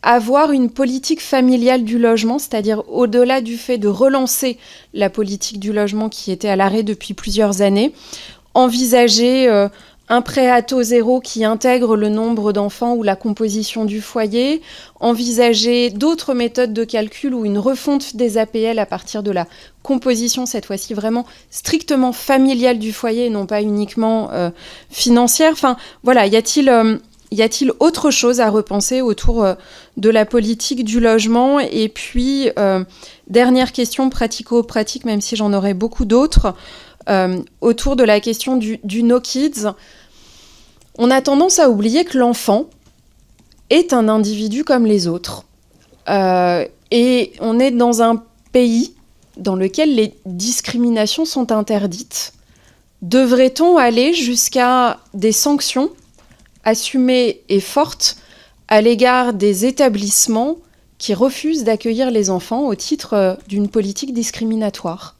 avoir une politique familiale du logement, c'est-à-dire au-delà du fait de relancer la politique du logement qui était à l'arrêt depuis plusieurs années, envisager un prêt à taux zéro qui intègre le nombre d'enfants ou la composition du foyer, envisager d'autres méthodes de calcul ou une refonte des APL à partir de la composition, cette fois-ci vraiment strictement familiale du foyer et non pas uniquement financière. Enfin, voilà, y a-t-il autre chose à repenser autour de la politique du logement? Et puis, dernière question pratico-pratique, même si j'en aurais beaucoup d'autres, autour de la question du no kids. On a tendance à oublier que l'enfant est un individu comme les autres. Et on est dans un pays dans lequel les discriminations sont interdites. Devrait-on aller jusqu'à des sanctions assumées et fortes à l'égard des établissements qui refusent d'accueillir les enfants au titre d'une politique discriminatoire?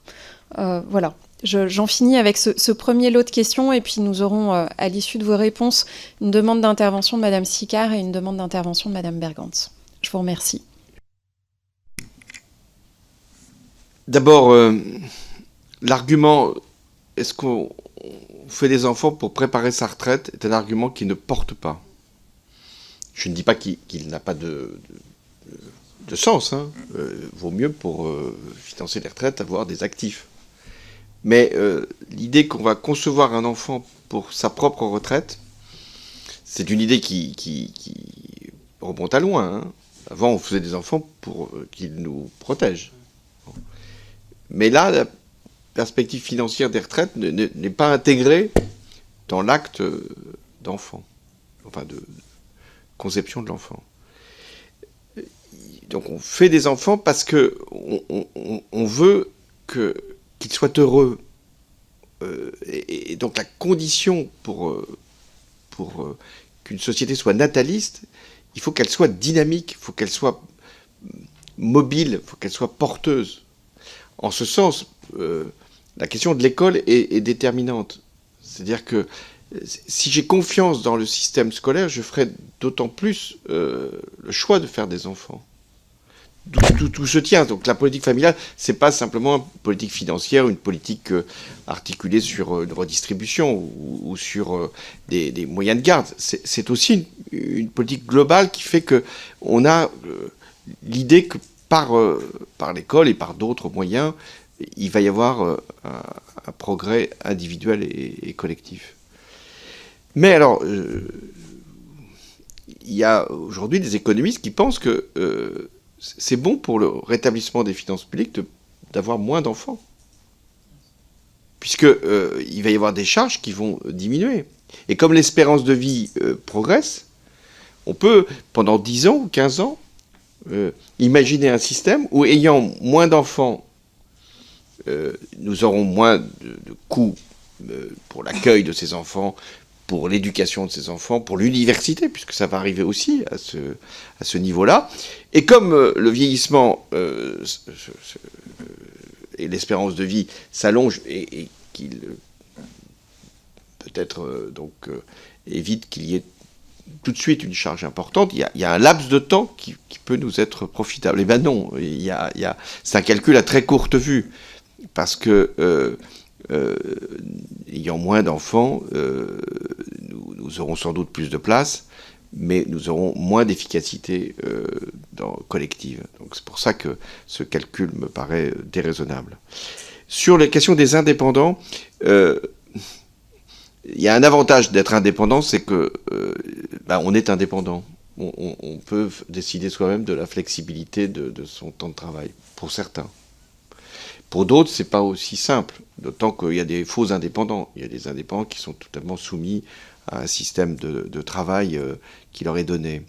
Voilà. J'en finis avec ce premier lot de questions et puis nous aurons, à l'issue de vos réponses, une demande d'intervention de Madame Sicard et une demande d'intervention de Madame Bergantz. Je vous remercie. D'abord, l'argument « est-ce qu'on fait des enfants pour préparer sa retraite ?» est un argument qui ne porte pas. Je ne dis pas qu'il n'a pas de sens. Vaut mieux pour financer les retraites avoir des actifs. Mais l'idée qu'on va concevoir un enfant pour sa propre retraite, c'est une idée qui remonte à loin. Avant, on faisait des enfants pour qu'ils nous protègent. Mais là, la perspective financière des retraites n'est pas intégrée dans l'acte d'enfant, enfin de conception de l'enfant. Donc on fait des enfants parce qu'on veut qu'ils soient heureux. Et donc la condition pour qu'une société soit nataliste, il faut qu'elle soit dynamique, il faut qu'elle soit mobile, il faut qu'elle soit porteuse. En ce sens, la question de l'école est déterminante. C'est-à-dire que si j'ai confiance dans le système scolaire, je ferai d'autant plus le choix de faire des enfants. Tout se tient. Donc la politique familiale, c'est pas simplement une politique financière, une politique articulée sur une redistribution ou sur des moyens de garde. C'est aussi une politique globale qui fait que on a l'idée que par l'école et par d'autres moyens, il va y avoir un progrès individuel et collectif. Mais alors, il y a aujourd'hui des économistes qui pensent que c'est bon pour le rétablissement des finances publiques d'avoir moins d'enfants. Puisqu'il va y avoir des charges qui vont diminuer. Et comme l'espérance de vie progresse, on peut, pendant 10 ans ou 15 ans, imaginer un système où, ayant moins d'enfants, nous aurons moins de coûts pour l'accueil de ces enfants, pour l'éducation de ces enfants, pour l'université, puisque ça va arriver aussi à ce niveau-là. Et comme le vieillissement et l'espérance de vie s'allongent et qu'il peut-être évite qu'il y ait tout de suite une charge importante, il y a un laps de temps qui peut nous être profitable. Et ben non, c'est un calcul à très courte vue, parce que ayant moins d'enfants, nous aurons sans doute plus de place, mais nous aurons moins d'efficacité collective. Donc c'est pour ça que ce calcul me paraît déraisonnable. Sur les questions des indépendants, il y a un avantage d'être indépendant, c'est que on est indépendant. on peut décider soi-même de la flexibilité de son temps de travail, pour certains. Pour d'autres, c'est pas aussi simple, d'autant qu'il y a des faux indépendants. Il y a des indépendants qui sont totalement soumis à un système de travail qui leur est donné.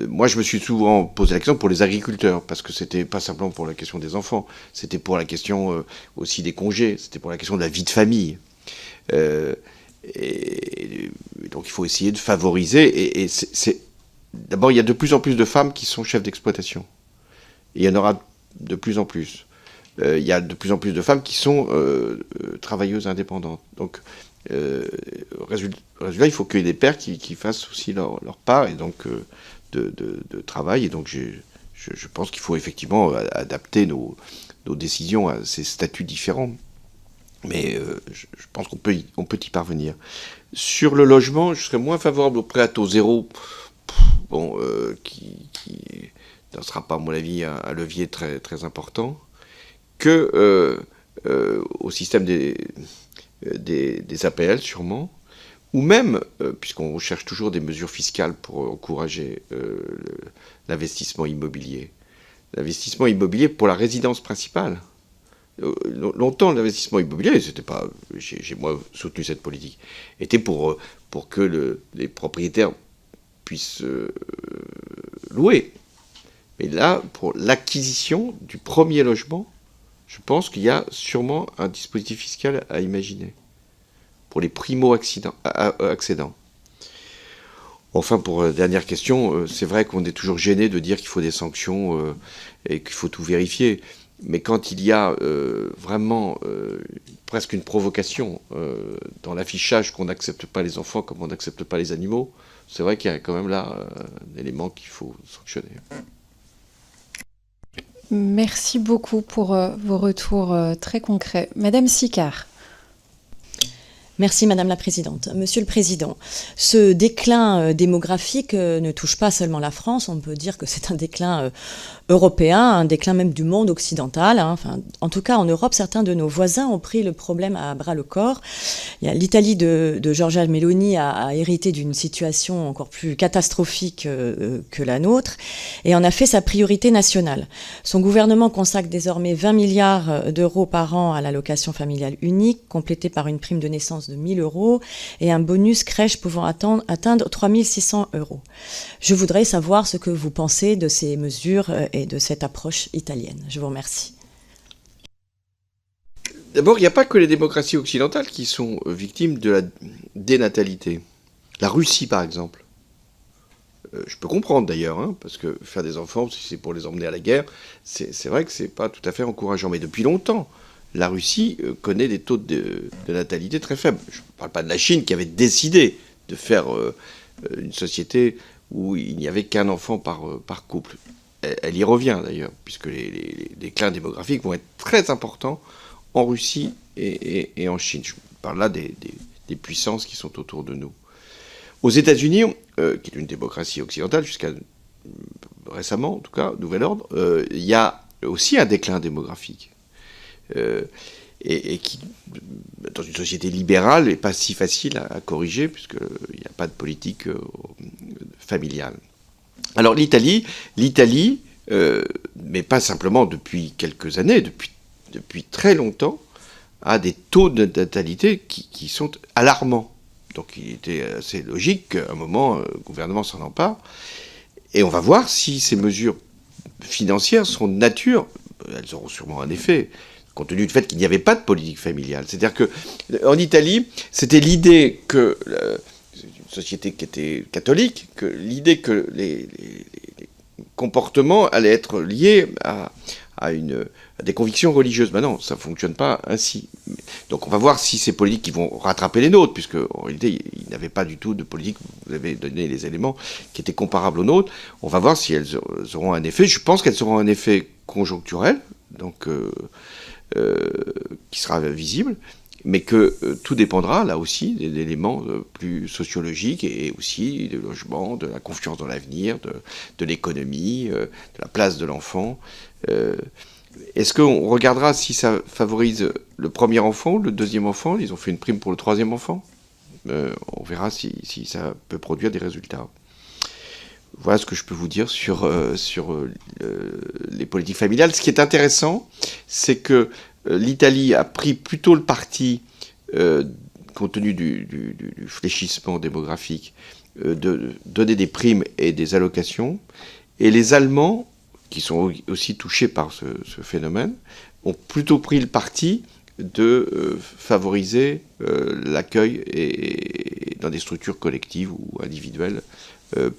Moi, je me suis souvent posé la question pour les agriculteurs, parce que c'était pas simplement pour la question des enfants, c'était pour la question aussi des congés, c'était pour la question de la vie de famille. Et donc, il faut essayer de favoriser. D'abord, il y a de plus en plus de femmes qui sont chefs d'exploitation. Et il y en aura de plus en plus. Il y a de plus en plus de femmes qui sont travailleuses indépendantes. Donc, résultat, il faut qu'il y ait des pères qui fassent aussi leur part et donc de travail. Et donc, je pense qu'il faut effectivement adapter nos décisions à ces statuts différents. Mais je pense qu'on peut y parvenir. Sur le logement, je serais moins favorable au prêt à taux zéro, qui ne sera pas, à mon avis, un levier très, très important, que au système des APL, sûrement, ou même, puisqu'on cherche toujours des mesures fiscales pour encourager l'investissement immobilier. L'investissement immobilier pour la résidence principale. Longtemps, l'investissement immobilier, c'était pas, j'ai moi soutenu cette politique, était pour que les propriétaires puissent louer. Mais là, pour l'acquisition du premier logement, je pense qu'il y a sûrement un dispositif fiscal à imaginer pour les primo-accédants. Enfin, pour la dernière question, c'est vrai qu'on est toujours gêné de dire qu'il faut des sanctions et qu'il faut tout vérifier. Mais quand il y a vraiment presque une provocation dans l'affichage qu'on n'accepte pas les enfants comme on n'accepte pas les animaux, c'est vrai qu'il y a quand même là un élément qu'il faut sanctionner. Merci beaucoup pour vos retours très concrets. Madame Sicard. Merci Madame la Présidente. Monsieur le Président, ce déclin démographique ne touche pas seulement la France, on peut dire que c'est un déclin européen, un déclin même du monde occidental. Enfin, en tout cas, en Europe, certains de nos voisins ont pris le problème à bras le corps. L'Italie de Giorgia Meloni a hérité d'une situation encore plus catastrophique que la nôtre et en a fait sa priorité nationale. Son gouvernement consacre désormais 20 milliards d'euros par an à l'allocation familiale unique, complétée par une prime de naissance de 1 000 euros et un bonus crèche pouvant atteindre 3 600 euros. Je voudrais savoir ce que vous pensez de ces mesures et de cette approche italienne. Je vous remercie. D'abord, il n'y a pas que les démocraties occidentales qui sont victimes de la dénatalité. La Russie, par exemple. Je peux comprendre d'ailleurs, parce que faire des enfants, si c'est pour les emmener à la guerre, c'est vrai que c'est pas tout à fait encourageant. Mais depuis longtemps, la Russie connaît des taux de natalité très faibles. Je ne parle pas de la Chine qui avait décidé de faire une société où il n'y avait qu'un enfant par couple. Elle y revient d'ailleurs, puisque les déclins démographiques vont être très importants en Russie et en Chine. Je parle là des puissances qui sont autour de nous. Aux États-Unis, qui est une démocratie occidentale jusqu'à récemment, en tout cas, nouvel ordre, il y a aussi un déclin démographique. Et qui, dans une société libérale, n'est pas si facile à corriger, puisqu'il n'y a pas de politique familiale. Alors l'Italie, mais pas simplement depuis quelques années, depuis très longtemps, a des taux de natalité qui sont alarmants. Donc il était assez logique qu'à un moment, le gouvernement s'en empare. Et on va voir si ces mesures financières sont de nature, elles auront sûrement un effet, compte tenu du fait qu'il n'y avait pas de politique familiale. C'est-à-dire qu'en Italie, c'était l'idée que, c'est une société qui était catholique, que l'idée que les comportements allaient être liés à des convictions religieuses. Ben non, ça ne fonctionne pas ainsi. Donc on va voir si ces politiques qui vont rattraper les nôtres, puisque en réalité, ils n'avaient pas du tout de politique, vous avez donné les éléments qui étaient comparables aux nôtres. On va voir si elles auront un effet. Je pense qu'elles auront un effet conjoncturel, donc qui sera visible, mais que tout dépendra, là aussi, des éléments plus sociologiques et aussi du logement, de la confiance dans l'avenir, de l'économie, de la place de l'enfant. Est-ce qu'on regardera si ça favorise le premier enfant, le deuxième enfant? Ils ont fait une prime pour le troisième enfant. On verra si ça peut produire des résultats. Voilà ce que je peux vous dire sur les politiques familiales. Ce qui est intéressant, c'est que l'Italie a pris plutôt le parti, compte tenu du fléchissement démographique, de donner des primes et des allocations. Et les Allemands, qui sont aussi touchés par ce phénomène, ont plutôt pris le parti de favoriser l'accueil et dans des structures collectives ou individuelles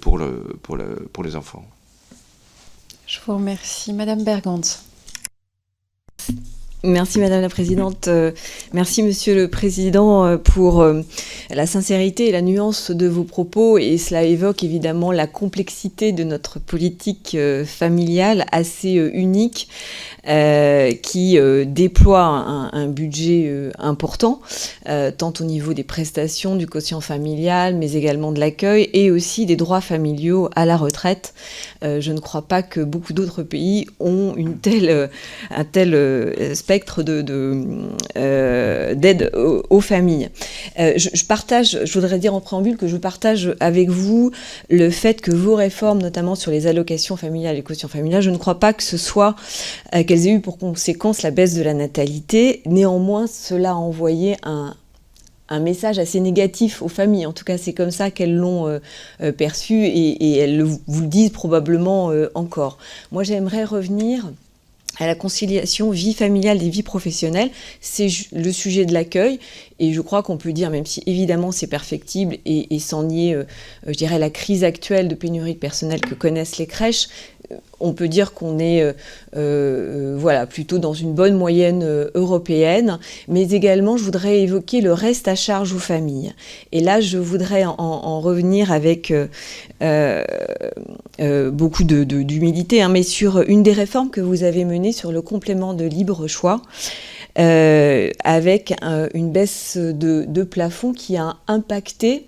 pour les enfants. Je vous remercie. Madame Bergantz. Merci Madame la Présidente, merci Monsieur le Président pour la sincérité et la nuance de vos propos, et cela évoque évidemment la complexité de notre politique familiale assez unique qui déploie un budget important, tant au niveau des prestations, du quotient familial, mais également de l'accueil et aussi des droits familiaux à la retraite. Je ne crois pas que beaucoup d'autres pays ont un tel spectre d'aide aux familles. Je voudrais dire en préambule que je partage avec vous le fait que vos réformes, notamment sur les allocations familiales et les quotients familiales, je ne crois pas que ce soit qu'elles aient eu pour conséquence la baisse de la natalité. Néanmoins, cela a envoyé un message assez négatif aux familles. En tout cas, c'est comme ça qu'elles l'ont perçu et elles vous le disent probablement encore. Moi, j'aimerais revenir à la conciliation vie familiale et vie professionnelle. C'est le sujet de l'accueil, et je crois qu'on peut dire, même si évidemment c'est perfectible et sans nier, je dirais, la crise actuelle de pénurie de personnel que connaissent les crèches, on peut dire qu'on est plutôt dans une bonne moyenne européenne, mais également je voudrais évoquer le reste à charge aux familles. Et là, je voudrais en revenir avec beaucoup d'humilité, mais sur une des réformes que vous avez menées sur le complément de libre choix, avec une baisse de plafond qui a impacté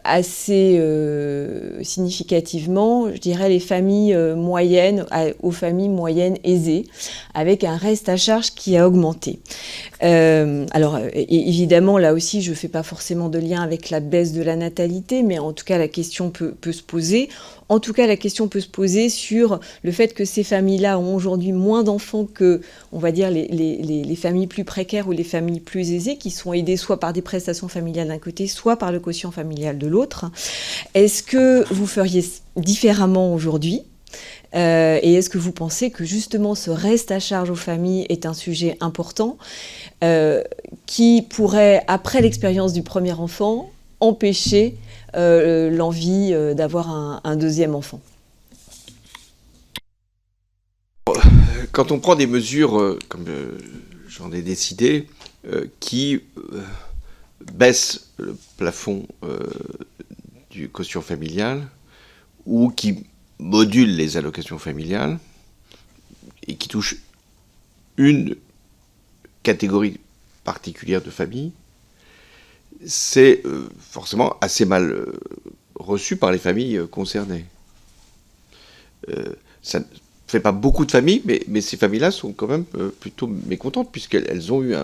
assez significativement, je dirais, les familles moyennes, aux familles moyennes aisées, avec un reste à charge qui a augmenté. Évidemment, là aussi, je ne fais pas forcément de lien avec la baisse de la natalité, mais en tout cas, la question peut se poser. En tout cas, la question peut se poser sur le fait que ces familles-là ont aujourd'hui moins d'enfants que, on va dire, les familles plus précaires ou les familles plus aisées, qui sont aidées soit par des prestations familiales d'un côté, soit par le quotient familial de l'autre. Est-ce que vous feriez différemment aujourd'hui ? Et est-ce que vous pensez que justement ce reste à charge aux familles est un sujet important qui pourrait, après l'expérience du premier enfant, empêcher l'envie d'avoir un deuxième enfant? Quand on prend des mesures, comme j'en ai décidé, qui baissent le plafond du quotient familial ou qui modulent les allocations familiales et qui touchent une catégorie particulière de familles, c'est forcément assez mal reçu par les familles concernées. Ça ne fait pas beaucoup de familles, mais ces familles-là sont quand même plutôt mécontentes, puisqu'elles ont eu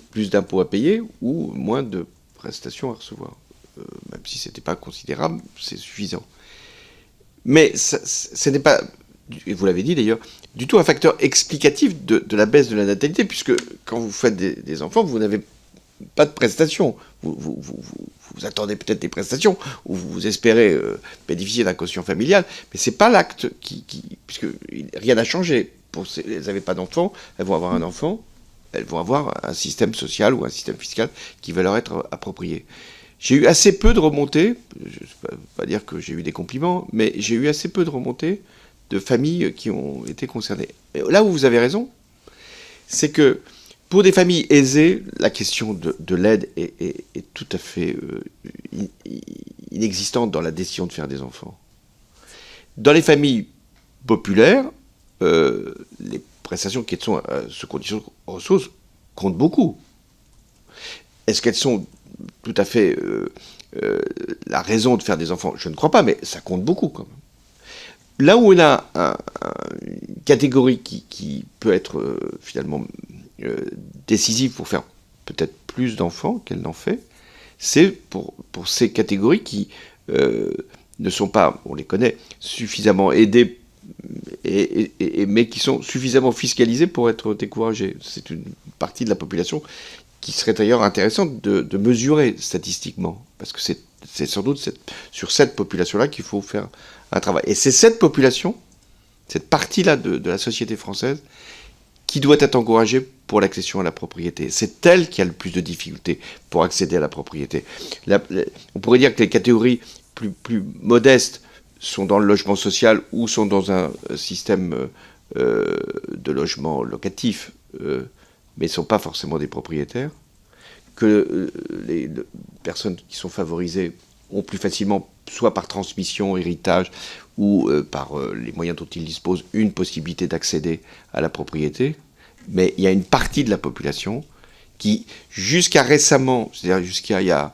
plus d'impôts à payer ou moins de prestations à recevoir. Même si ce n'était pas considérable, c'est suffisant. Mais ce n'est pas, et vous l'avez dit d'ailleurs, du tout un facteur explicatif de la baisse de la natalité, puisque quand vous faites des enfants, vous n'avez pas de prestations. Vous attendez peut-être des prestations, ou vous espérez bénéficier d'un quotient familial, mais ce n'est pas l'acte puisque rien n'a changé. Elles n'avaient pas d'enfants, elles vont avoir un enfant, elles vont avoir un système social ou un système fiscal qui va leur être approprié. J'ai eu assez peu de remontées, je ne vais pas dire que j'ai eu des compliments, mais j'ai eu assez peu de remontées de familles qui ont été concernées. Et là où vous avez raison, c'est que pour des familles aisées, la question de l'aide est tout à fait inexistante dans la décision de faire des enfants. Dans les familles populaires, les prestations qui sont sous conditions de ressources comptent beaucoup. Est-ce qu'elles sont tout à fait la raison de faire des enfants? Je ne crois pas, mais ça compte beaucoup quand même. Là où on a une catégorie qui peut être finalement décisive pour faire peut-être plus d'enfants qu'elle n'en fait, c'est pour ces catégories qui ne sont pas, on les connaît, suffisamment aidées, mais qui sont suffisamment fiscalisées pour être découragées. C'est une partie de la population qui serait d'ailleurs intéressante de mesurer statistiquement, parce que c'est sans doute sur cette population-là qu'il faut faire un travail. Et c'est cette population, cette partie-là de la société française, qui doit être encouragée pour l'accession à la propriété. C'est elle qui a le plus de difficultés pour accéder à la propriété. On pourrait dire que les catégories plus modestes sont dans le logement social ou sont dans un système de logement locatif, mais ne sont pas forcément des propriétaires, que les personnes qui sont favorisées ont plus facilement, soit par transmission, héritage, ou par les moyens dont ils disposent, une possibilité d'accéder à la propriété. Mais il y a une partie de la population qui, jusqu'à récemment, c'est-à-dire jusqu'à il y a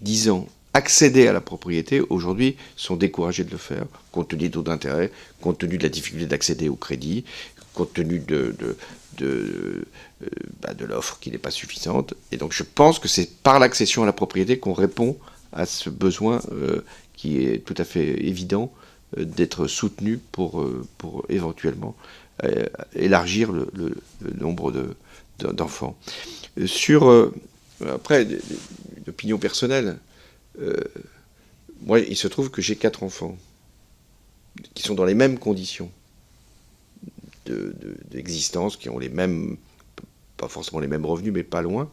10 ans, accéder à la propriété, aujourd'hui, sont découragés de le faire, compte tenu des taux d'intérêt, compte tenu de la difficulté d'accéder au crédit, compte tenu de l'offre qui n'est pas suffisante. Et donc je pense que c'est par l'accession à la propriété qu'on répond à ce besoin qui est tout à fait évident d'être soutenu pour éventuellement élargir le nombre d'enfants. Après, une opinion personnelle, moi, il se trouve que j'ai 4 enfants qui sont dans les mêmes conditions d'existence, qui ont les mêmes, pas forcément les mêmes revenus, mais pas loin.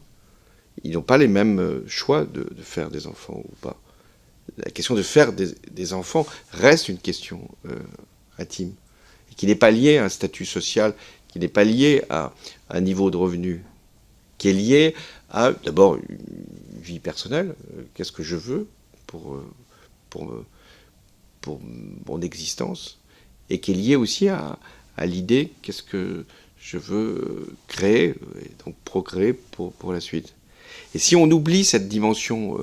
Ils n'ont pas les mêmes choix de faire des enfants ou pas. La question de faire des enfants reste une question intime, et qui n'est pas liée à un statut social, qui n'est pas liée à un niveau de revenu, qui est liée à, d'abord, une vie personnelle. Qu'est-ce que je veux pour mon existence, et qui est liée aussi à l'idée qu'est-ce que je veux créer, et donc procréer pour la suite. Et si on oublie cette dimension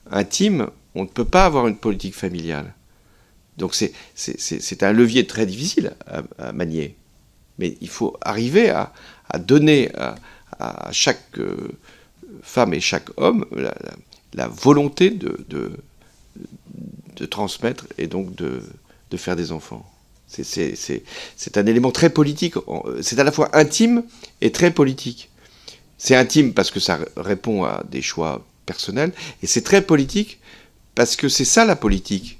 intime, on ne peut pas avoir une politique familiale. Donc c'est un levier très difficile à manier. Mais il faut arriver à donner à chaque femme et chaque homme la volonté de transmettre et donc de faire des enfants. C'est un élément très politique. C'est à la fois intime et très politique. C'est intime parce que ça répond à des choix personnels, et c'est très politique parce que c'est ça la politique.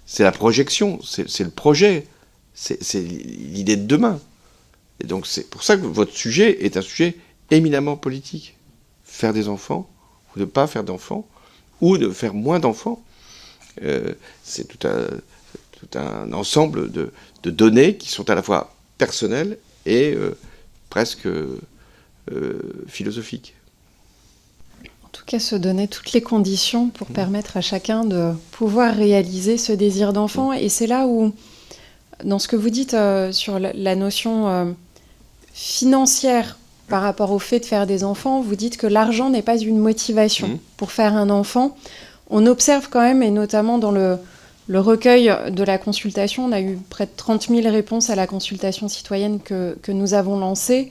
C'est la projection, c'est le projet, c'est l'idée de demain. Et donc c'est pour ça que votre sujet est un sujet éminemment politique. Faire des enfants, ou ne pas faire d'enfants, ou de faire moins d'enfants, c'est tout un ensemble de données qui sont à la fois personnelles et presque philosophiques. En tout cas, se donner toutes les conditions pour permettre à chacun de pouvoir réaliser ce désir d'enfant. Et c'est là où, dans ce que vous dites sur la notion financière par rapport au fait de faire des enfants, vous dites que l'argent n'est pas une motivation pour faire un enfant. On observe quand même, et notamment dans le recueil de la consultation, on a eu près de 30 000 réponses à la consultation citoyenne que nous avons lancée.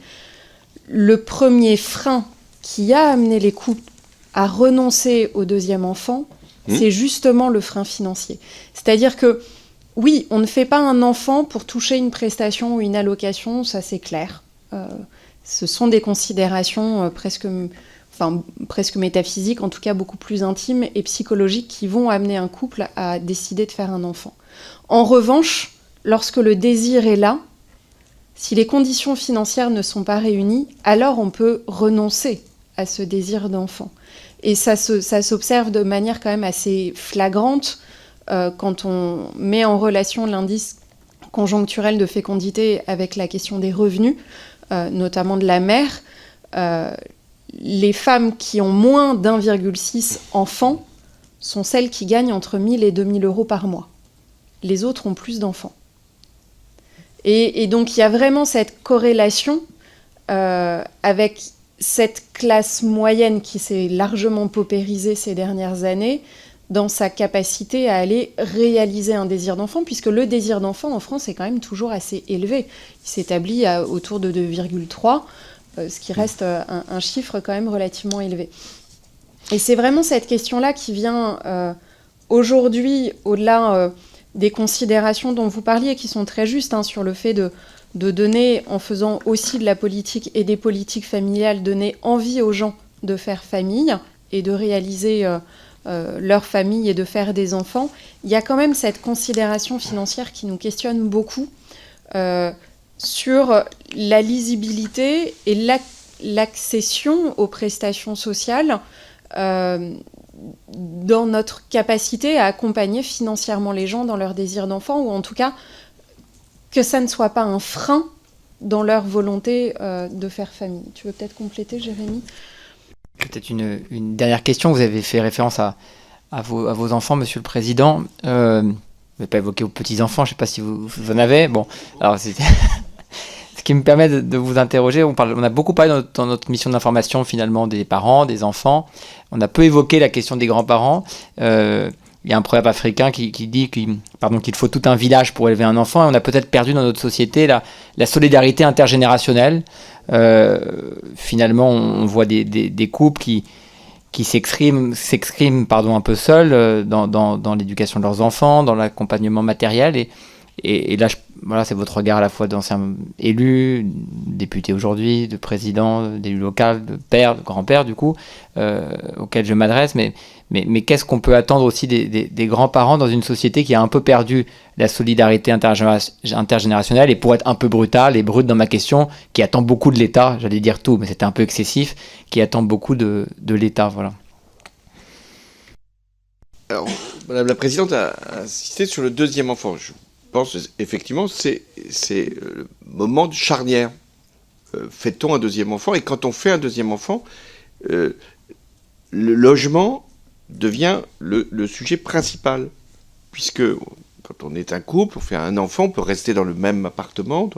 Le premier frein qui a amené les couples à renoncer au deuxième enfant, c'est justement le frein financier. C'est-à-dire que, oui, on ne fait pas un enfant pour toucher une prestation ou une allocation, ça c'est clair. Ce sont des considérations presque métaphysiques, en tout cas beaucoup plus intimes et psychologiques, qui vont amener un couple à décider de faire un enfant. En revanche, lorsque le désir est là, si les conditions financières ne sont pas réunies, alors on peut renoncer à ce désir d'enfant. Et ça s'observe de manière quand même assez flagrante quand on met en relation l'indice conjoncturel de fécondité avec la question des revenus, notamment de la mère. Les femmes qui ont moins d'1,6 enfants sont celles qui gagnent entre 1 000 et 2 000 euros par mois. Les autres ont plus d'enfants. Et donc il y a vraiment cette corrélation avec cette classe moyenne qui s'est largement paupérisée ces dernières années dans sa capacité à aller réaliser un désir d'enfant, puisque le désir d'enfant en France est quand même toujours assez élevé. Il s'établit autour de 2,3, ce qui reste un chiffre quand même relativement élevé. Et c'est vraiment cette question-là qui vient aujourd'hui, au-delà des considérations dont vous parliez, qui sont très justes, sur le fait de donner, en faisant aussi de la politique et des politiques familiales, donner envie aux gens de faire famille et de réaliser leur famille et de faire des enfants. Il y a quand même cette considération financière qui nous questionne beaucoup sur la lisibilité et l'accession aux prestations sociales dans notre capacité à accompagner financièrement les gens dans leur désir d'enfant, ou en tout cas que ça ne soit pas un frein dans leur volonté de faire famille. Tu veux peut-être compléter, Jérémy ? Peut-être une dernière question. Vous avez fait référence à vos enfants, Monsieur le Président. Vous n'avez pas évoqué vos petits-enfants, je ne sais pas si vous en avez. Bon, alors c'est... Ce qui me permet de vous interroger, on a beaucoup parlé dans notre mission d'information finalement des parents, des enfants. On a peu évoqué la question des grands-parents. Il y a un proverbe africain qui dit qu'il faut tout un village pour élever un enfant. Et on a peut-être perdu dans notre société la solidarité intergénérationnelle. Finalement, on voit des couples qui s'expriment un peu seuls dans l'éducation de leurs enfants, dans l'accompagnement matériel. Et là, voilà, c'est votre regard à la fois d'ancien élu, député aujourd'hui, de président, d'élu local, de père, de grand-père du coup, auquel je m'adresse. Mais qu'est-ce qu'on peut attendre aussi des grands-parents dans une société qui a un peu perdu la solidarité intergénérationnelle, et pour être un peu brutal et brut dans ma question, qui attend beaucoup de l'État, j'allais dire tout, mais c'était un peu excessif, qui attend beaucoup de l'État, voilà. Alors, Madame la Présidente a insisté sur le deuxième enfant. Je pense effectivement c'est le moment de charnière. Fait-on un deuxième enfant ? Et quand on fait un deuxième enfant, le logement devient le sujet principal, puisque quand on est un couple, on fait un enfant, on peut rester dans le même appartement,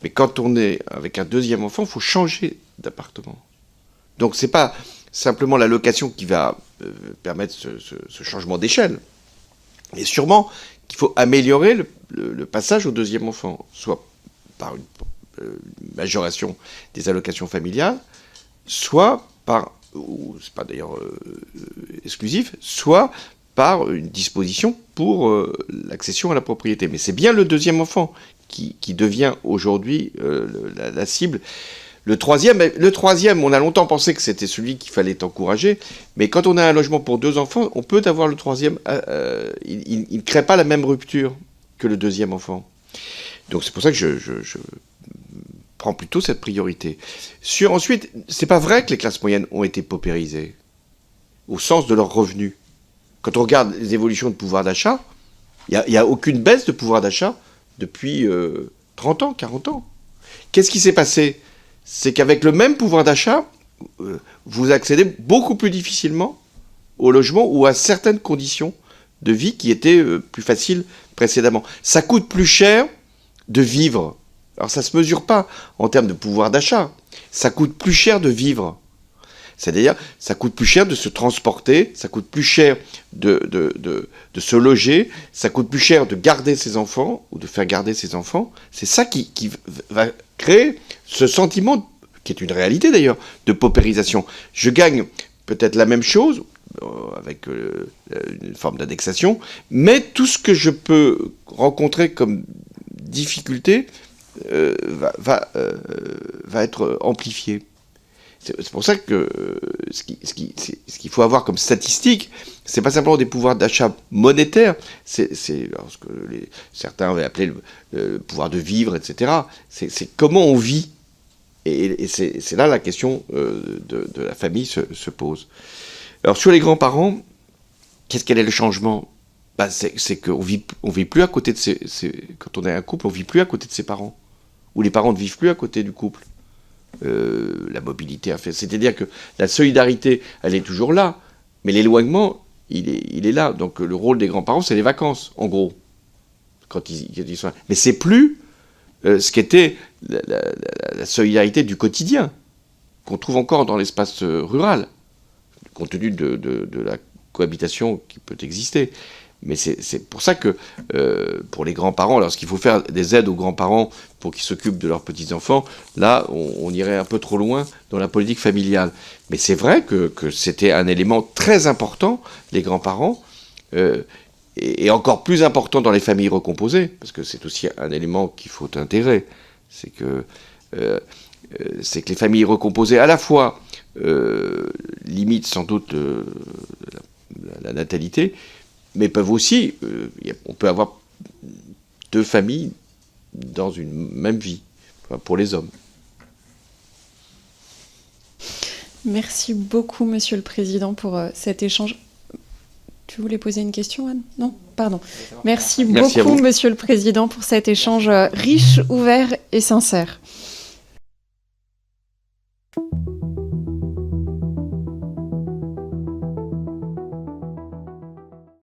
mais quand on est avec un deuxième enfant, il faut changer d'appartement. Donc c'est pas simplement la location qui va permettre ce changement d'échelle, mais sûrement qu'il faut améliorer le passage au deuxième enfant, soit par une majoration des allocations familiales, soit par, ou c'est pas d'ailleurs exclusif, soit par une disposition pour l'accession à la propriété. Mais c'est bien le deuxième enfant qui devient aujourd'hui la cible. Le troisième, on a longtemps pensé que c'était celui qu'il fallait encourager, mais quand on a un logement pour 2 enfants, on peut avoir le troisième, il ne crée pas la même rupture que le deuxième enfant. Donc c'est pour ça que je prends plutôt cette priorité. Ensuite, c'est pas vrai que les classes moyennes ont été paupérisées, au sens de leurs revenus. Quand on regarde les évolutions de pouvoir d'achat, il n'y a aucune baisse de pouvoir d'achat depuis 30 ans, 40 ans. Qu'est-ce qui s'est passé ? C'est qu'avec le même pouvoir d'achat, vous accédez beaucoup plus difficilement au logement ou à certaines conditions de vie qui étaient plus faciles précédemment. Ça coûte plus cher de vivre. Alors ça ne se mesure pas en termes de pouvoir d'achat. Ça coûte plus cher de vivre. C'est-à-dire, ça coûte plus cher de se transporter, ça coûte plus cher de se loger, ça coûte plus cher de garder ses enfants ou de faire garder ses enfants. C'est ça qui va créer ce sentiment, qui est une réalité d'ailleurs, de paupérisation. Je gagne peut-être la même chose, avec une forme d'indexation, mais tout ce que je peux rencontrer comme difficulté va être amplifié. C'est pour ça que ce qu'il faut avoir comme statistique, c'est pas simplement des pouvoirs d'achat monétaires, c'est ce que certains avaient appelé le pouvoir de vivre, etc. C'est comment on vit. Et c'est là la question de la famille se pose. Alors sur les grands-parents, quel est le changement ? C'est qu'on vit plus à côté de quand on est un couple, on vit plus à côté de ses parents. Ou les parents ne vivent plus à côté du couple. La mobilité a fait. C'est-à-dire que la solidarité, elle est toujours là, mais l'éloignement, il est là. Donc le rôle des grands-parents, c'est les vacances, en gros. Quand ils sont là. Mais c'est plus ce qu'était la solidarité du quotidien, qu'on trouve encore dans l'espace rural, compte tenu de la cohabitation qui peut exister. Mais c'est pour ça que, pour les grands-parents, lorsqu'il faut faire des aides aux grands-parents pour qu'ils s'occupent de leurs petits-enfants, là, on irait un peu trop loin dans la politique familiale. Mais c'est vrai que c'était un élément très important, les grands-parents, et encore plus important dans les familles recomposées, parce que c'est aussi un élément qu'il faut intégrer. C'est que les familles recomposées, à la fois, limitent sans doute la natalité, mais peuvent aussi, on peut avoir 2 familles dans une même vie, pour les hommes. Merci beaucoup, Monsieur le Président, pour cet échange. Tu voulais poser une question, Anne? Non? Pardon. Merci beaucoup, Monsieur le Président, pour cet échange riche, ouvert et sincère.